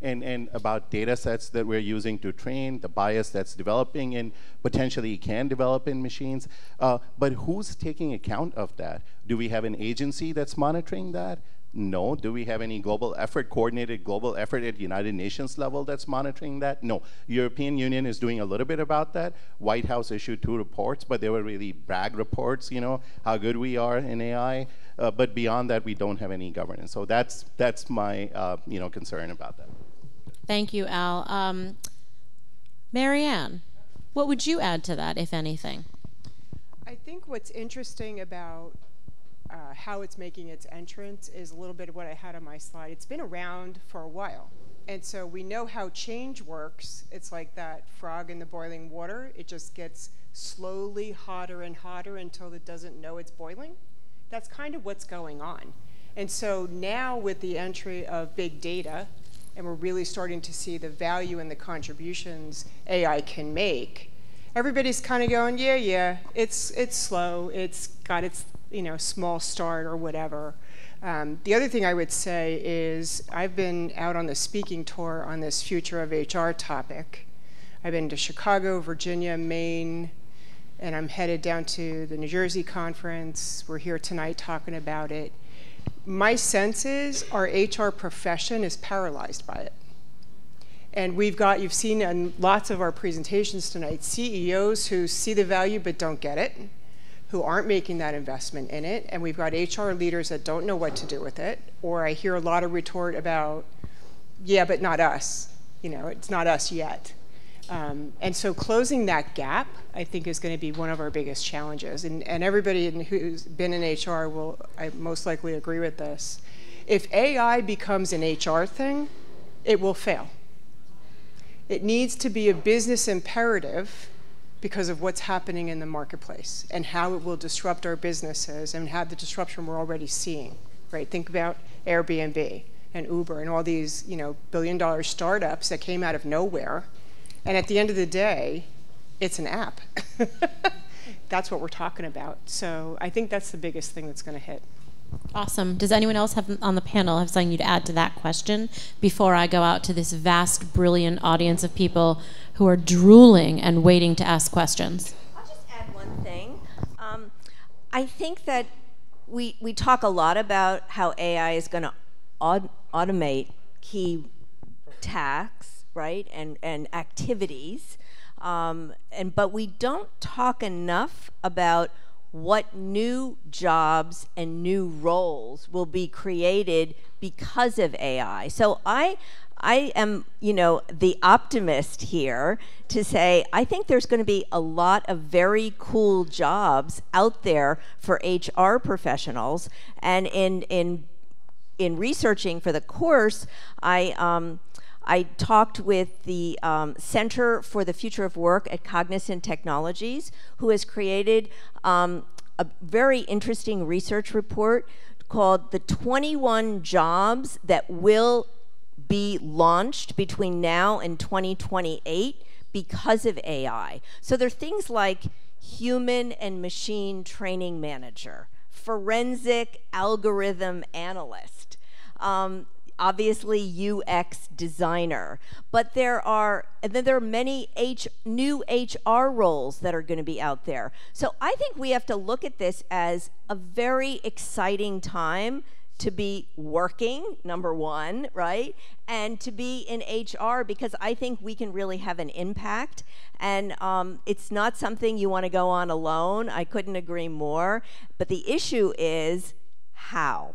and about data sets that we're using to train, the bias that's developing and potentially can develop in machines. But who's taking account of that? Do we have an agency that's monitoring that? No. Do we have any global effort, coordinated global effort at United Nations level that's monitoring that? No. European Union is doing a little bit about that. White House issued 2 reports, but they were really brag reports, how good we are in AI. But beyond that, we don't have any governance. So that's my concern about that. Thank you, Al. Marianne, what would you add to that, if anything? I think what's interesting about how it's making its entrance is a little bit of what I had on my slide. It's been around for a while. And so we know how change works. It's like that frog in the boiling water. It just gets slowly hotter and hotter until it doesn't know it's boiling. That's kind of what's going on. And so now with the entry of big data, and we're really starting to see the value and the contributions AI can make, everybody's kind of going, yeah, it's slow, it's got its small start or whatever. The other thing I would say is I've been out on the speaking tour on this future of HR topic. I've been to Chicago, Virginia, Maine, and I'm headed down to the New Jersey conference. We're here tonight talking about it. My sense is our HR profession is paralyzed by it. And you've seen in lots of our presentations tonight, CEOs who see the value but don't get it, who aren't making that investment in it, and we've got HR leaders that don't know what to do with it, or I hear a lot of retort about, yeah, but not us. It's not us yet. And so closing that gap, I think, is going to be one of our biggest challenges. And everybody who's been in HR will most likely agree with this. If AI becomes an HR thing, it will fail. It needs to be a business imperative because of what's happening in the marketplace and how it will disrupt our businesses and how the disruption we're already seeing, right? Think about Airbnb and Uber and all these, billion-dollar startups that came out of nowhere. And at the end of the day, it's an app. That's what we're talking about. So I think that's the biggest thing that's going to hit. Awesome. Does anyone else on the panel have something to add to that question before I go out to this vast, brilliant audience of people who are drooling and waiting to ask questions? I'll just add one thing. I think that we talk a lot about how AI is going to automate key tasks, right, and activities, but we don't talk enough about what new jobs and new roles will be created because of AI. So I am, the optimist here to say I think there's going to be a lot of very cool jobs out there for HR professionals. And in researching for the course, I talked with the Center for the Future of Work at Cognizant Technologies, who has created a very interesting research report called The 21 Jobs That Will Be Launched Between Now and 2028 Because of AI. So there are things like human and machine training manager, forensic algorithm analyst, obviously UX designer, but there are many new HR roles that are going to be out there. So I think we have to look at this as a very exciting time to be working, number one, right? And to be in HR, because I think we can really have an impact. And it's not something you want to go on alone. I couldn't agree more. But the issue is how.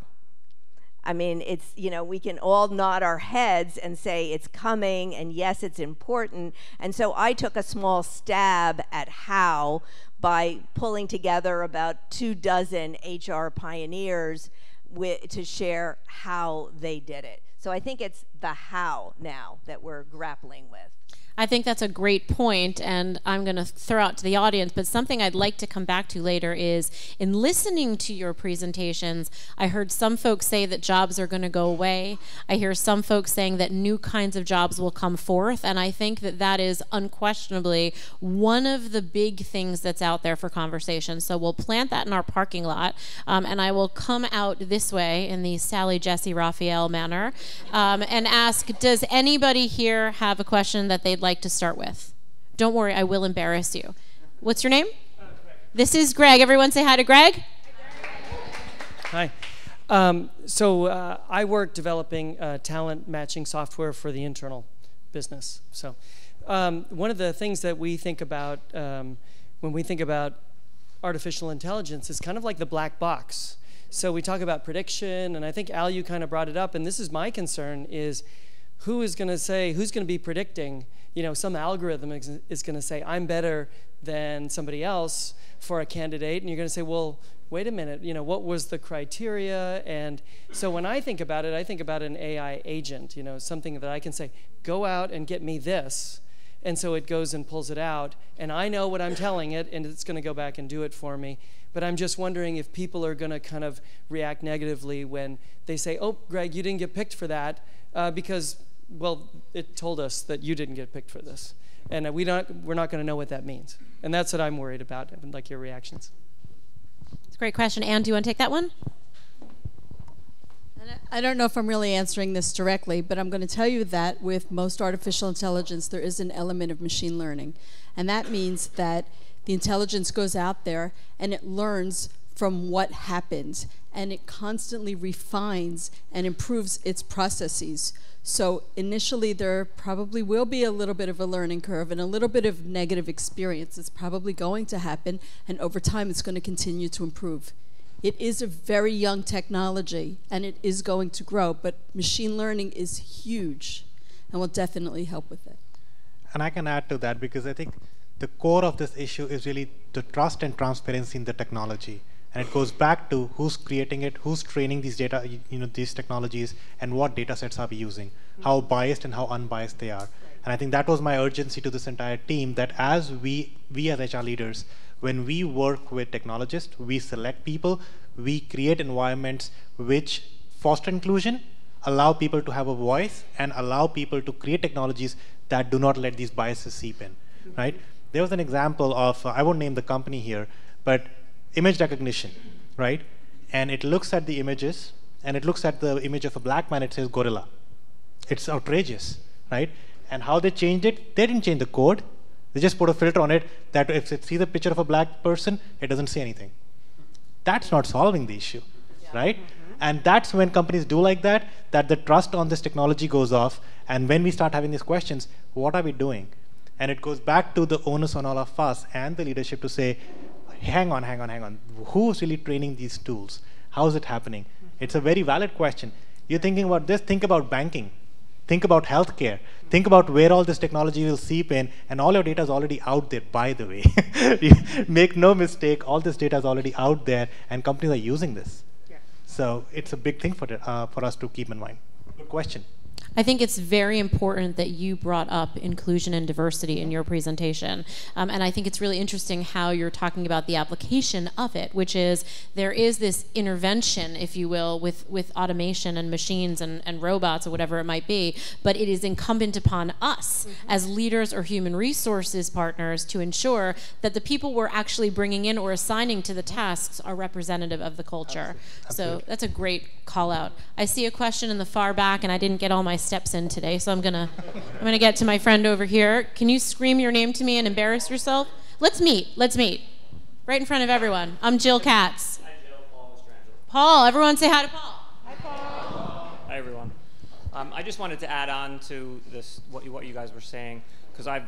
I mean, it's, we can all nod our heads and say it's coming, and yes, it's important. And so I took a small stab at how by pulling together about 24 HR pioneers to share how they did it. So I think it's the how now that we're grappling with. I think that's a great point, and I'm going to throw out to the audience, but something I'd like to come back to later is, in listening to your presentations, I heard some folks say that jobs are going to go away. I hear some folks saying that new kinds of jobs will come forth, and I think that that is unquestionably one of the big things that's out there for conversation. So we'll plant that in our parking lot, and I will come out this way in the Sally, Jesse, Raphael manner, and ask, does anybody here have a question that they'd like to start with? Don't worry, I will embarrass you. What's your name? This is Greg. Everyone say hi to Greg. Hi. I work developing talent matching software for the internal business. So one of the things that we think about when we think about artificial intelligence is kind of like the black box. So we talk about prediction, and I think, Al, you kind of brought it up, and this is my concern, is who's going to be predicting? Some algorithm is going to say, I'm better than somebody else for a candidate, and you're going to say, well, wait a minute, what was the criteria? And so when I think about it, I think about an AI agent, something that I can say, go out and get me this. And so it goes and pulls it out, and I know what I'm telling it, and it's going to go back and do it for me. But I'm just wondering if people are going to kind of react negatively when they say, oh, Greg, you didn't get picked for that because, well, it told us that you didn't get picked for this. And we're not going to know what that means. And that's what I'm worried about, like your reactions. It's a great question. Anne, do you want to take that one? And I don't know if I'm really answering this directly, but I'm going to tell you that with most artificial intelligence, there is an element of machine learning. And that means that the intelligence goes out there and it learns from what happens, and it constantly refines and improves its processes. So initially there probably will be a little bit of a learning curve and a little bit of negative experience. It's probably going to happen, and over time it's going to continue to improve. It is a very young technology, and it is going to grow, but machine learning is huge and will definitely help with it. And I can add to that, because I think the core of this issue is really the trust and transparency in the technology. And it goes back to who's creating it, who's training these data, these technologies, and what data sets are we using, how biased and how unbiased they are. And I think that was my urgency to this entire team, that as we as HR leaders, when we work with technologists, we select people, we create environments which foster inclusion, allow people to have a voice, and allow people to create technologies that do not let these biases seep in, right? There was an example of, I won't name the company here, but image recognition, right? And it looks at the images, and it looks at the image of a black man, it says gorilla. It's outrageous, right? And how they changed it, they didn't change the code. They just put a filter on it that if it sees a picture of a black person, it doesn't say anything. That's not solving the issue, right? And that's when companies do like that, that the trust on this technology goes off. And when we start having these questions, what are we doing? And it goes back to the onus on all of us and the leadership to say, hang on. Who's really training these tools? How is it happening? It's a very valid question. You're thinking about this, think about banking. Think about healthcare. Think about where all this technology will seep in, and all your data is already out there, by the way. Make no mistake, all this data is already out there, and companies are using this. Yeah. So it's a big thing for us to keep in mind. Good question. I think it's very important that you brought up inclusion and diversity in your presentation. And I think it's really interesting how you're talking about the application of it, which is there is this intervention, if you will, with automation and machines and robots or whatever it might be, but it is incumbent upon us as leaders or human resources partners to ensure that the people we're actually bringing in or assigning to the tasks are representative of the culture. Absolutely. So that's a great call out. I see a question in the far back, and I didn't get all my steps in today, so I'm gonna get to my friend over here. Can you scream your name to me and embarrass yourself? Let's meet. Right in front of everyone. I'm Jill Katz. Hi Jill, Paul Mastrangelo. Paul, everyone say hi to Paul. Hi Paul. Hi everyone. I just wanted to add on to this, what you guys were saying, because I've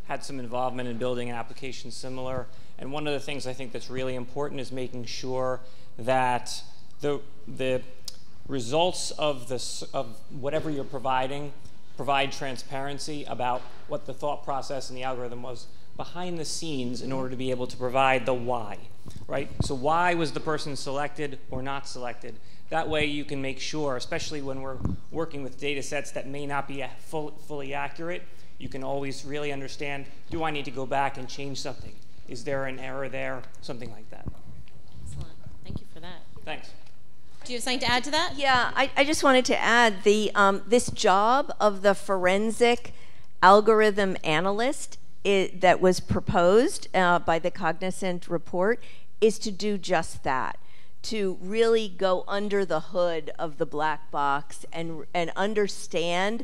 had some involvement in building an application similar, and one of the things I think that's really important is making sure that the results of whatever you're providing provide transparency about what the thought process and the algorithm was behind the scenes in order to be able to provide the why, right? So why was the person selected or not selected? That way you can make sure, especially when we're working with data sets that may not be fully accurate, you can always really understand, do I need to go back and change something? Is there an error there? Something like that. Excellent. Thank you for that. Thanks. Do you have something to add to that? Yeah, I just wanted to add this job of the forensic algorithm analyst that was proposed by the Cognizant report is to do just that, to really go under the hood of the black box and understand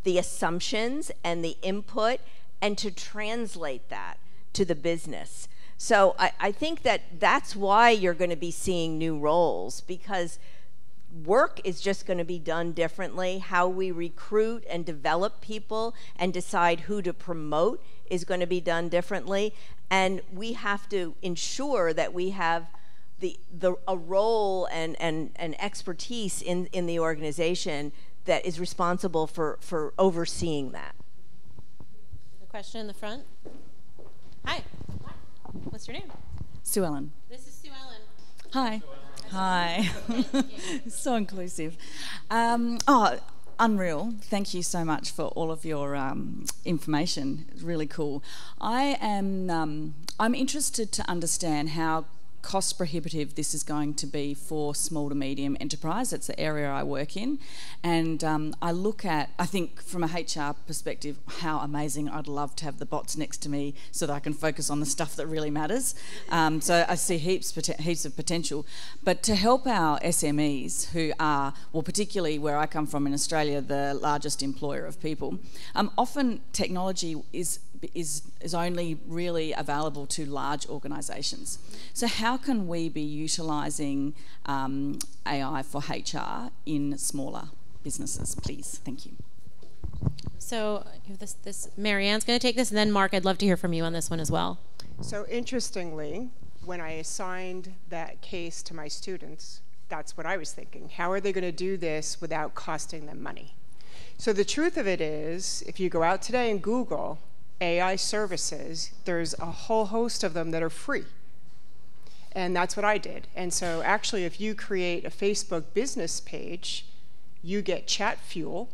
the assumptions and the input and to translate that to the business. So I think that's why you're going to be seeing new roles, because work is just going to be done differently. How we recruit and develop people and decide who to promote is going to be done differently. And we have to ensure that we have a role and expertise in the organization that is responsible for overseeing that. A question in the front. Hi. What's your name? Sue Ellen. This is Sue Ellen. Hi. Hi. So inclusive. Unreal. Thank you so much for all of your information. It's really cool. I'm interested to understand how cost prohibitive this is going to be for small to medium enterprise. It's the area I work in. And I look at, I think from a HR perspective, how amazing. I'd love to have the bots next to me so that I can focus on the stuff that really matters. So I see heaps of potential. But to help our SMEs, who are, well, particularly where I come from in Australia, the largest employer of people, often technology is only really available to large organisations. So how can we be utilising AI for HR in smaller businesses, please? Thank you. So this Marianne's going to take this, and then Mark, I'd love to hear from you on this one as well. So interestingly, when I assigned that case to my students, that's what I was thinking. How are they going to do this without costing them money? So the truth of it is, if you go out today and Google AI services, there's a whole host of them that are free. And that's what I did. And so actually, if you create a Facebook business page, you get Chat Fuel,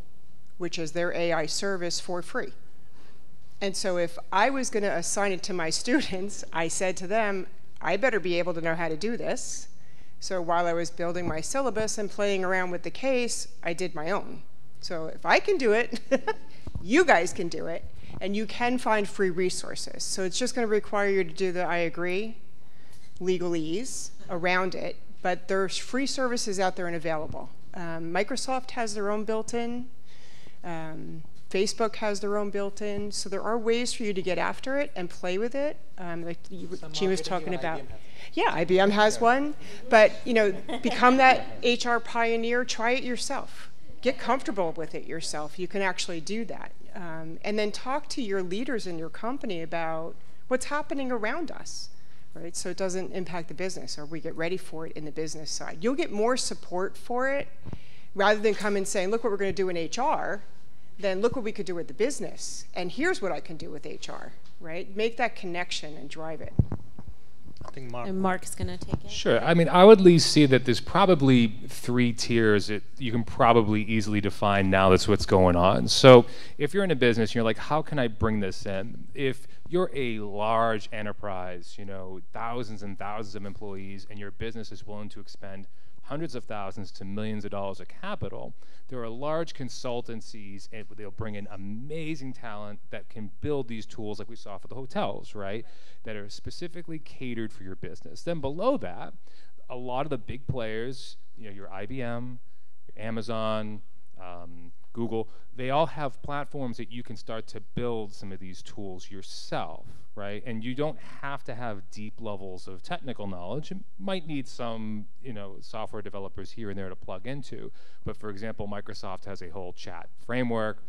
which is their AI service, for free. And so if I was going to assign it to my students, I said to them, I better be able to know how to do this. So while I was building my syllabus and playing around with the case, I did my own. So if I can do it, you guys can do it. And you can find free resources. So it's just going to require you to do the I agree, legalese around it. But there's free services out there and available. Microsoft has their own built-in. Facebook has their own built-in. So there are ways for you to get after it and play with it. Like Jean was talking about. Yeah, IBM has one. But become that HR pioneer. Try it yourself. Get comfortable with it yourself. You can actually do that. And then talk to your leaders in your company about what's happening around us, right? So it doesn't impact the business, or we get ready for it in the business side. You'll get more support for it rather than come and saying, look what we're going to do in HR, then look what we could do with the business. And here's what I can do with HR, right? Make that connection and drive it. I think Mark. And Mark's going to take it. Sure. I mean, I would at least see that there's probably 3 tiers that you can probably easily define now. That's what's going on. So if you're in a business and you're like, how can I bring this in? If you're a large enterprise, thousands and thousands of employees, and your business is willing to expend hundreds of thousands to millions of dollars of capital, there are large consultancies, and they'll bring in amazing talent that can build these tools like we saw for the hotels, right, that are specifically catered for your business. Then below that, a lot of the big players, your IBM, your Amazon, Google, they all have platforms that you can start to build some of these tools yourself, right? And you don't have to have deep levels of technical knowledge. You might need some, software developers here and there to plug into. But for example, Microsoft has a whole chat framework.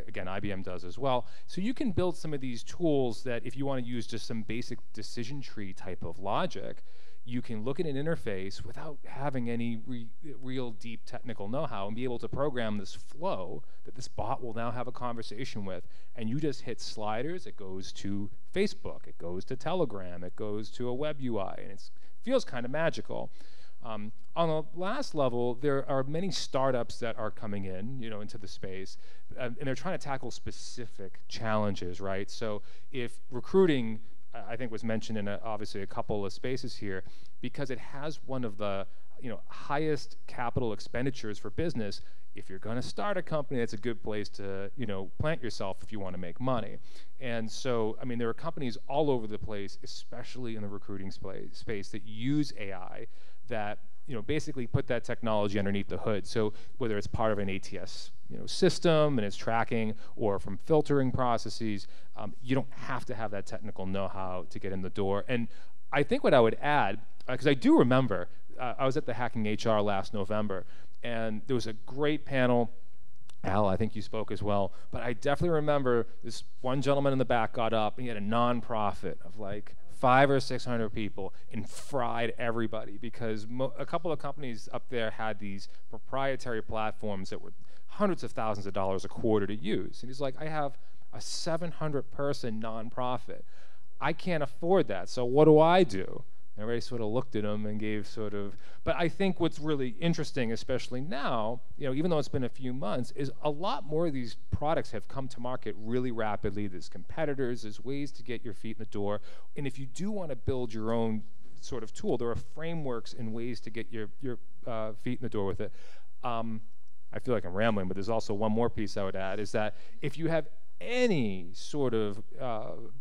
Again, IBM does as well. So you can build some of these tools that if you want to use just some basic decision tree type of logic, you can look at an interface without having any real deep technical know-how and be able to program this flow that this bot will now have a conversation with. And you just hit sliders, it goes to Facebook, it goes to Telegram, it goes to a web UI, and it feels kind of magical. On the last level, there are many startups that are coming in, into the space, and they're trying to tackle specific challenges, right? So if recruiting, I think, was mentioned in obviously a couple of spaces here, because it has one of the highest capital expenditures for business. If you're going to start a company, that's a good place to plant yourself if you want to make money. And so, I mean, there are companies all over the place, especially in the recruiting space, that use AI that basically put that technology underneath the hood. So whether it's part of an ATS system and it's tracking, or from filtering processes, you don't have to have that technical know-how to get in the door. And I think what I would add, because I do remember, I was at the Hacking HR last November, and there was a great panel. Al, I think you spoke as well, but I definitely remember this one gentleman in the back got up and he had a nonprofit of like 500 or 600 people and fried everybody, because a couple of companies up there had these proprietary platforms that were hundreds of thousands of dollars a quarter to use. And he's like, I have a 700-person nonprofit. I can't afford that, so what do I do? And everybody sort of looked at him and gave sort of, but I think what's really interesting, especially now, even though it's been a few months, is a lot more of these products have come to market really rapidly. There's competitors, there's ways to get your feet in the door. And if you do want to build your own sort of tool. There are frameworks and ways to get your feet in the door with it. I feel like I'm rambling, but there's also one more piece I would add, is that if you have any sort of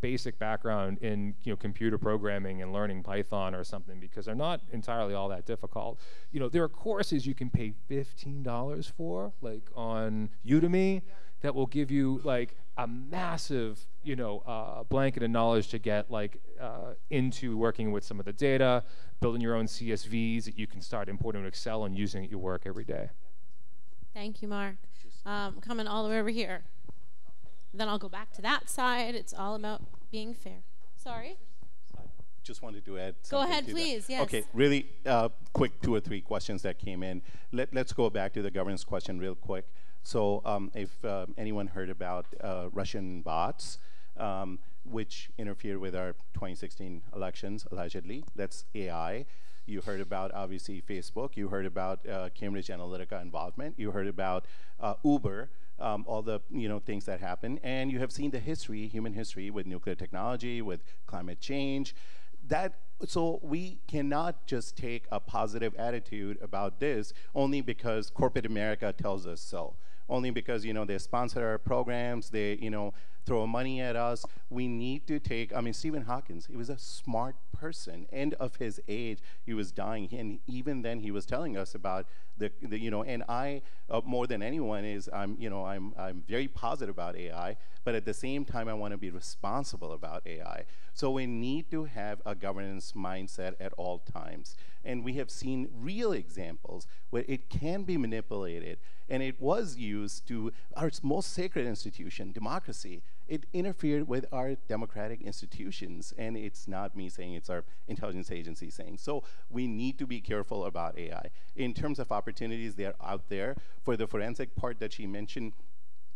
basic background in computer programming and learning Python or something, because they're not entirely all that difficult. There are courses you can pay $15 for, like on Udemy, that will give you like a massive blanket of knowledge to get into working with some of the data, building your own CSVs that you can start importing to Excel and using at your work every day. Thank you, Mark. Coming all the way over here. Then I'll go back to that side. It's all about being fair. Sorry? Just wanted to add Go something ahead, to please. that. Yes. Okay, really quick 2 or 3 questions that came in. Let's go back to the governance question real quick. So if anyone heard about Russian bots, which interfered with our 2016 elections, allegedly, that's AI. You heard about, obviously, Facebook. You heard about Cambridge Analytica involvement. You heard about Uber, all the things that happen. And you have seen the history, human history, with nuclear technology, with climate change. So we cannot just take a positive attitude about this only because corporate America tells us so. Only because they sponsor our programs, they throw money at us. We need to take. Stephen Hawking, he was a smart person. End of his age, he was dying, and even then he was telling us about the And I, more than anyone, I'm very positive about AI, but at the same time, I want to be responsible about AI. So we need to have a governance mindset at all times. And we have seen real examples where it can be manipulated, and it was used to our most sacred institution, democracy. It interfered with our democratic institutions, and it's not me saying, it's our intelligence agency saying. So we need to be careful about AI. In terms of opportunities, they're out there. For the forensic part that she mentioned,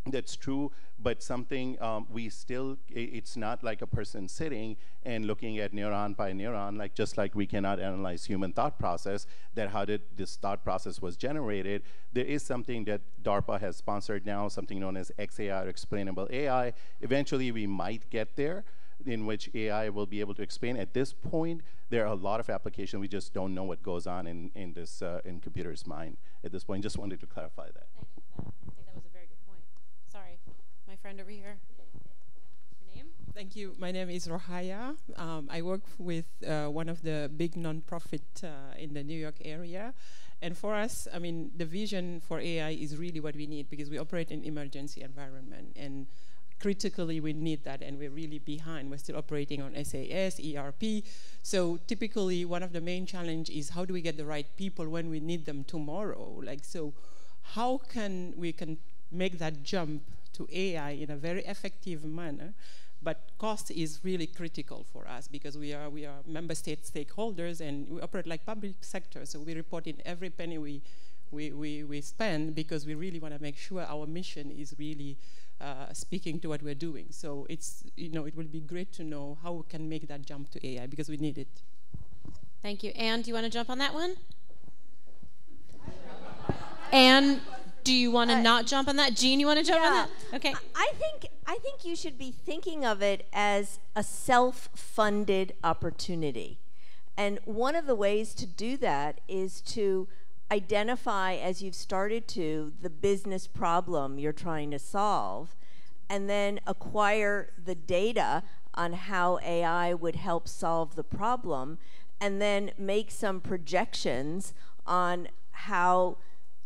that's true, but something it's not like a person sitting and looking at neuron by neuron, just like we cannot analyze human thought process, that how did this thought process was generated. There is something that DARPA has sponsored now, something known as XAI, or explainable AI. Eventually we might get there, in which AI will be able to explain. At this point, there are a lot of applications. We just don't know what goes on in computer's mind at this point. Just wanted to clarify that. Thank you for that. I think that was a very good point. Sorry, my friend over here. Your name? Thank you. My name is Rohaya. I work with one of the big nonprofit in the New York area. And for us, the vision for AI is really what we need, because we operate in emergency environment. And critically, we need that, and we're really behind. We're still operating on SAS, ERP. So typically, one of the main challenge is how do we get the right people when we need them tomorrow? So how can we make that jump to AI in a very effective manner? But cost is really critical for us, because we are member state stakeholders, and we operate like public sector. So we report in every penny we spend, because we really want to make sure our mission is really speaking to what we're doing. So it's it will be great to know how we can make that jump to AI, because we need it. Thank you. Anne, do you want to jump on that one? Anne, do you want to not jump on that? Jean, you want to jump on that? Okay. I think you should be thinking of it as a self-funded opportunity. And one of the ways to do that is to identify, as you've started to, the business problem you're trying to solve, and then acquire the data on how AI would help solve the problem, and then make some projections on how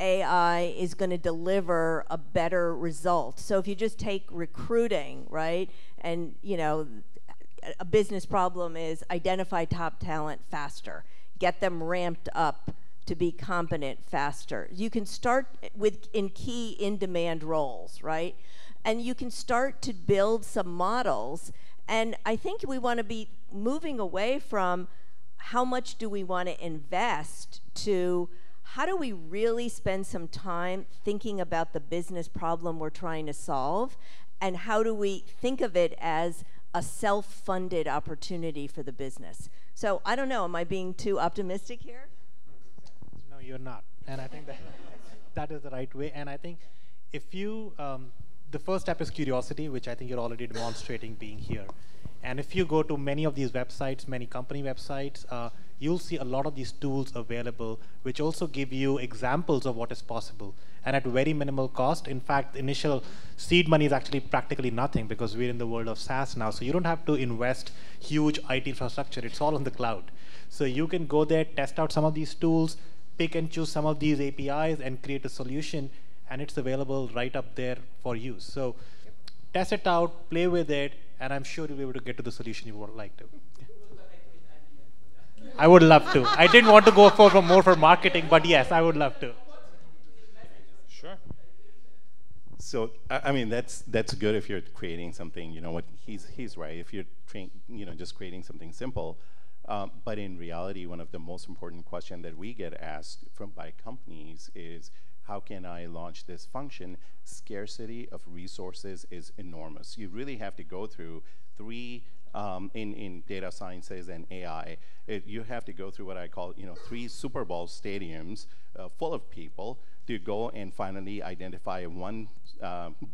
AI is going to deliver a better result. So if you just take recruiting, right, and a business problem is identify top talent faster, get them ramped up to be competent faster. You can start in key in-demand roles, right? And you can start to build some models. And I think we want to be moving away from how much do we want to invest to how do we really spend some time thinking about the business problem we're trying to solve, and how do we think of it as a self-funded opportunity for the business? So I don't know, am I being too optimistic here? No, you're not. And I think that is the right way. And I think if you, the first step is curiosity, which I think you're already demonstrating being here. And if you go to many of these websites, many company websites, you'll see a lot of these tools available, which also give you examples of what is possible. And at very minimal cost. In fact, initial seed money is actually practically nothing because we're in the world of SaaS now. So you don't have to invest huge IT infrastructure. It's all on the cloud. So you can go there, test out some of these tools, pick and choose some of these APIs, and create a solution. And it's available right up there for use. So test it out, play with it, and I'm sure you'll be able to get to the solution you would like to. I would love to. I didn't want to go for more for marketing, but yes, I would love to. Sure. So I mean that's good if you're creating something. You know what he's right. If you're just creating something simple, but in reality, one of the most important questions that we get asked by companies is, how can I launch this function? Scarcity of resources is enormous. You really have to go through three, in data sciences and AI, you have to go through what I call 3 Super Bowl stadiums full of people to go and finally identify one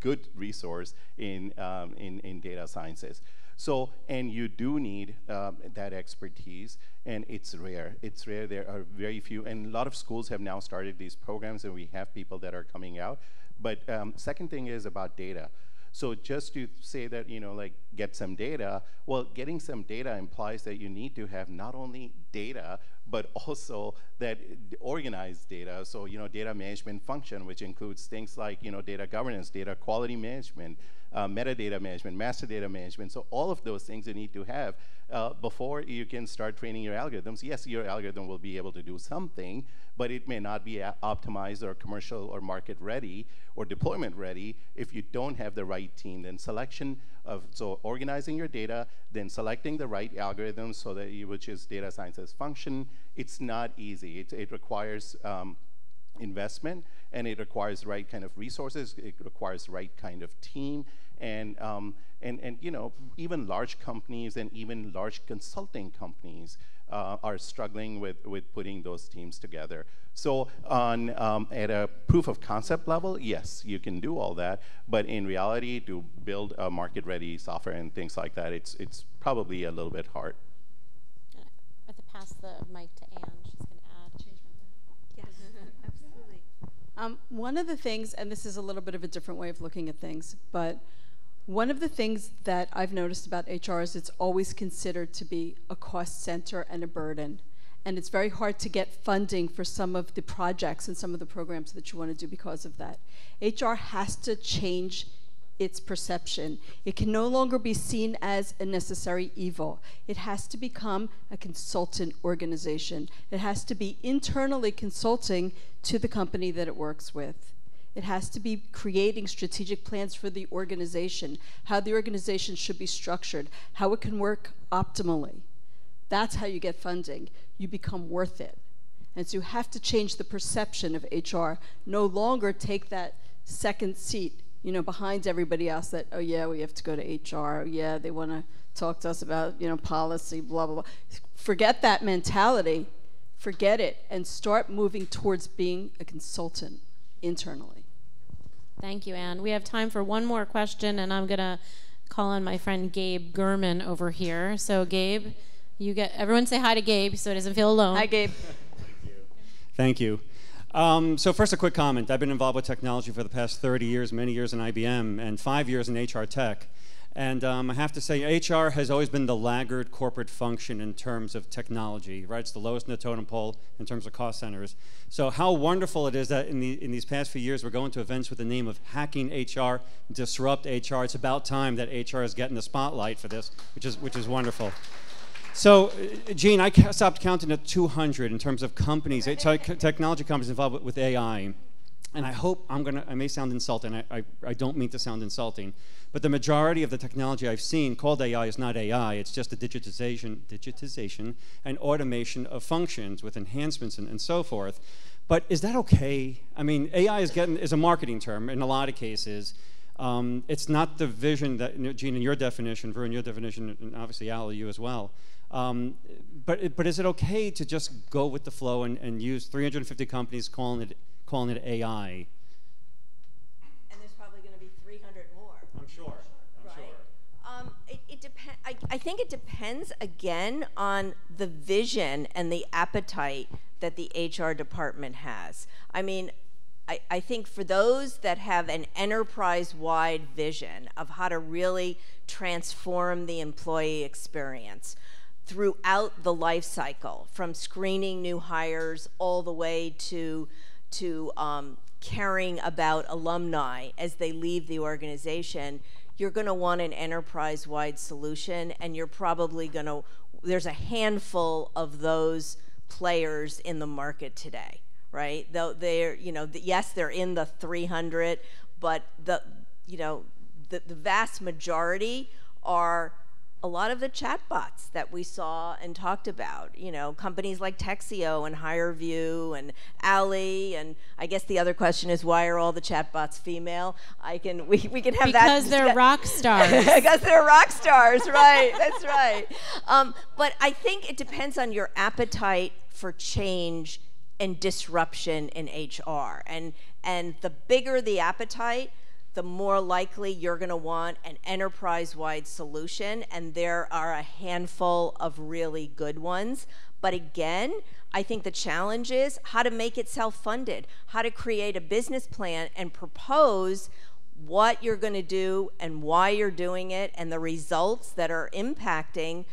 good resource in data sciences. So, and you do need that expertise, and it's rare. It's rare. There are very few, and a lot of schools have now started these programs, and we have people that are coming out. But second thing is about data. So just to say that, like get some data, well, getting some data implies that you need to have not only data, but also that organized data. So, data management function, which includes things like, data governance, data quality management, metadata management, master data management. So all of those things you need to have before you can start training your algorithms. Yes, your algorithm will be able to do something, but it may not be optimized or commercial or market ready or deployment ready if you don't have the right team. Then so organizing your data, then selecting the right algorithms so that which is data science's function. It's not easy. It requires investment, and it requires the right kind of resources. It requires the right kind of team, and even large companies and even large consulting companies are struggling with putting those teams together. So at a proof of concept level, yes, you can do all that, but in reality, to build a market-ready software and things like that, it's probably a little bit hard. I have to pass the mic to Anne. She's going to add. Yes, absolutely. One of the things, and this is a little bit of a different way of looking at things, but one of the things that I've noticed about HR is it's always considered to be a cost center and a burden. And it's very hard to get funding for some of the projects and some of the programs that you want to do because of that. HR has to change its perception. It can no longer be seen as a necessary evil. It has to become a consultant organization. It has to be internally consulting to the company that it works with. It has to be creating strategic plans for the organization, how the organization should be structured, how it can work optimally. That's how you get funding. You become worth it. And so you have to change the perception of HR, no longer take that second seat, behind everybody else that, oh yeah, we have to go to HR, oh, yeah, they want to talk to us about, policy, blah, blah, blah. Forget that mentality, forget it, and start moving towards being a consultant internally. Thank you, Anne. We have time for one more question, and I'm going to call on my friend Gabe Gurman over here. So Gabe, everyone say hi to Gabe so he doesn't feel alone. Hi, Gabe. Thank you. So first, a quick comment. I've been involved with technology for the past 30 years, many years in IBM, and 5 years in HR tech. And I have to say, HR has always been the laggard corporate function in terms of technology, right? It's the lowest in the totem pole in terms of cost centers. So how wonderful it is that in these past few years, we're going to events with the name of Hacking HR, Disrupt HR. It's about time that HR is getting the spotlight for this, which is wonderful. So, Gene, I stopped counting at 200 in terms of companies, technology companies involved with AI. And I hope I may sound insulting. I don't mean to sound insulting. But the majority of the technology I've seen called AI is not AI. It's just the digitization and automation of functions with enhancements and so forth. But is that okay? I mean, AI is a marketing term in a lot of cases. It's not the vision that, Gene, in your definition, Varun, your definition, and obviously Al, you as well. But is it okay to just go with the flow and use 350 companies calling it AI? And there's probably going to be 300 more. I'm sure. It depends. I think it depends, again, on the vision and the appetite that the HR department has. I mean, I think for those that have an enterprise-wide vision of how to really transform the employee experience throughout the life cycle, from screening new hires all the way to caring about alumni as they leave the organization, you're going to want an enterprise-wide solution, and you're probably going to, there's a handful of those players in the market today, right? Though they're, yes, they're in the 300, but the vast majority are a lot of the chatbots that we saw and talked about, companies like Texio and HireVue and Ally, and I guess the other question is, why are all the chatbots female? We can have because that. Because they're rock stars. Because they're rock stars, right, that's right. But I think it depends on your appetite for change and disruption in HR. And the bigger the appetite, the more likely you're going to want an enterprise-wide solution, and there are a handful of really good ones. But again, I think the challenge is how to make it self-funded, how to create a business plan and propose what you're going to do and why you're doing it and the results that are impacting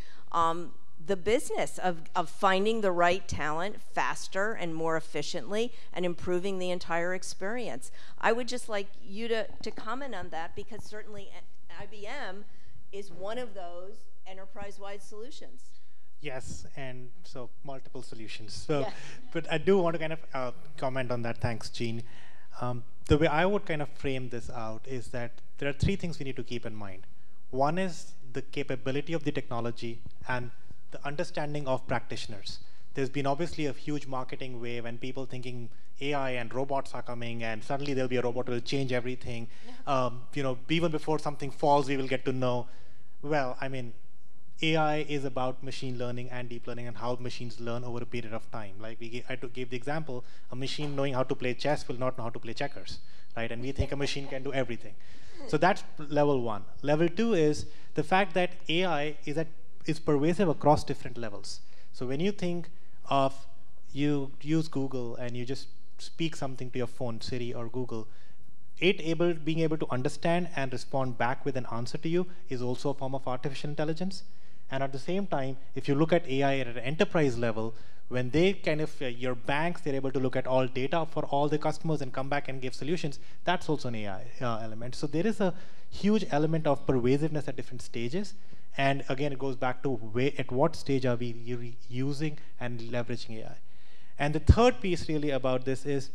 the business of finding the right talent faster and more efficiently and improving the entire experience. I would just like you to comment on that, because certainly IBM is one of those enterprise-wide solutions. Yes, and so multiple solutions. So, yeah. But I do want to kind of comment on that. Thanks, Jean. The way I would kind of frame this out is that there are three things we need to keep in mind. One is the capability of the technology and the understanding of practitioners. There's been obviously a huge marketing wave and people thinking AI and robots are coming and suddenly there'll be a robot that will change everything. Even before something falls, we will get to know. Well, I mean, AI is about machine learning and deep learning and how machines learn over a period of time. Like I gave the example, a machine knowing how to play chess will not know how to play checkers, right? And we think a machine can do everything. So that's level one. Level two is the fact that AI is pervasive across different levels. So when you think of, you use Google and you just speak something to your phone, Siri or Google, being able to understand and respond back with an answer to you is also a form of artificial intelligence. And at the same time, if you look at AI at an enterprise level, when they kind of, your banks, they're able to look at all data for all the customers and come back and give solutions, that's also an AI element. So there is a huge element of pervasiveness at different stages. And again, it goes back to at what stage are we using and leveraging AI. And the third piece really about this is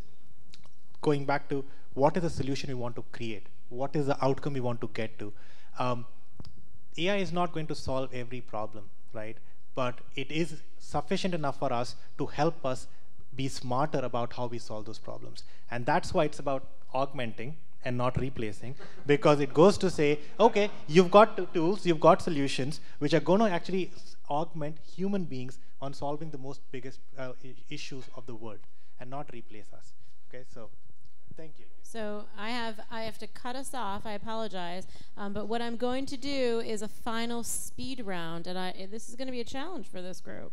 going back to what is the solution we want to create? What is the outcome we want to get to? AI is not going to solve every problem, right? But it is sufficient enough for us to help us be smarter about how we solve those problems. And that's why it's about augmenting and not replacing, because it goes to say, okay, you've got tools, you've got solutions, which are going to actually augment human beings on solving the biggest issues of the world, and not replace us. Okay, so thank you. So I have to cut us off. I apologize, but what I'm going to do is a final speed round, and this is going to be a challenge for this group.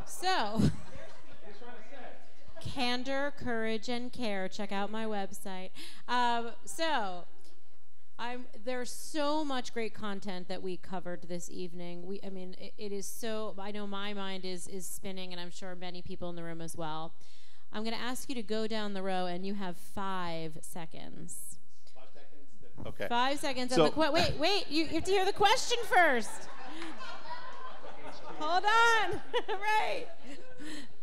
So. Candor, Courage, and Care. Check out my website. There's so much great content that we covered this evening. It is so, I know my mind is spinning, and I'm sure many people in the room as well. I'm going to ask you to go down the row, and you have 5 seconds. 5 seconds? Okay. 5 seconds. So Wait, you have to hear the question first. Hold on. Right.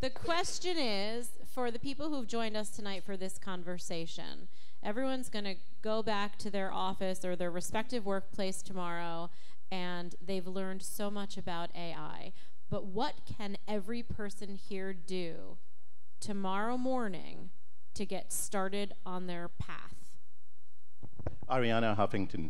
The question is, for the people who've joined us tonight for this conversation, everyone's going to go back to their office or their respective workplace tomorrow, and they've learned so much about AI. But what can every person here do tomorrow morning to get started on their path? Ariana Huffington,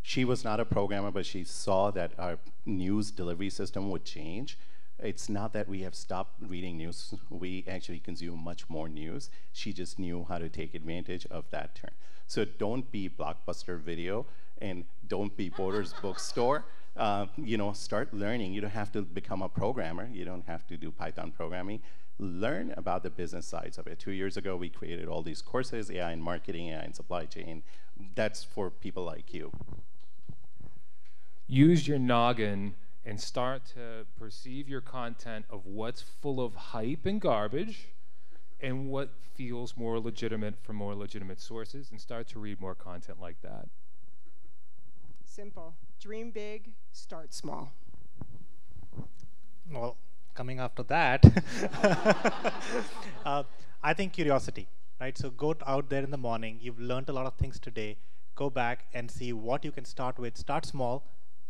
she was not a programmer, but she saw that our news delivery system would change. It's not that we have stopped reading news. We actually consume much more news. She just knew how to take advantage of that turn. So don't be Blockbuster Video and don't be Borders Bookstore. start learning. You don't have to become a programmer. You don't have to do Python programming. Learn about the business sides of it. 2 years ago, we created all these courses, AI in marketing, AI in supply chain. That's for people like you. Use your noggin and start to perceive your content of what's full of hype and garbage and what feels more legitimate from more legitimate sources, and start to read more content like that. Simple. Dream big, start small. Well, coming after that, I think curiosity, right? So go out there in the morning. You've learned a lot of things today. Go back and see what you can start with. Start small.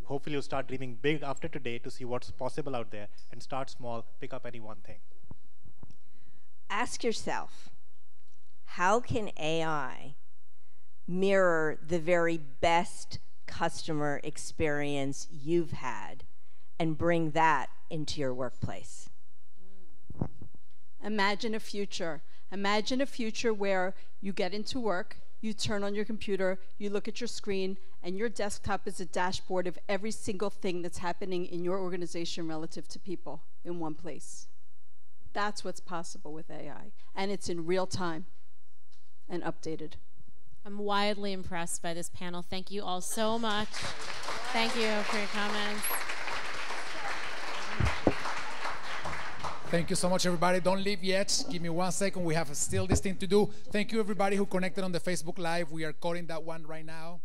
Hopefully you'll start dreaming big after today to see what's possible out there, and start small, pick up any one thing. Ask yourself, how can AI mirror the very best customer experience you've had and bring that into your workplace? Imagine a future. Imagine a future where you get into work, you turn on your computer, you look at your screen, and your desktop is a dashboard of every single thing that's happening in your organization relative to people in one place. That's what's possible with AI, and it's in real time and updated. I'm wildly impressed by this panel. Thank you all so much. Thank you for your comments. Thank you so much, everybody. Don't leave yet. Give me 1 second. We have still this thing to do. Thank you, everybody who connected on the Facebook Live. We are coding that one right now.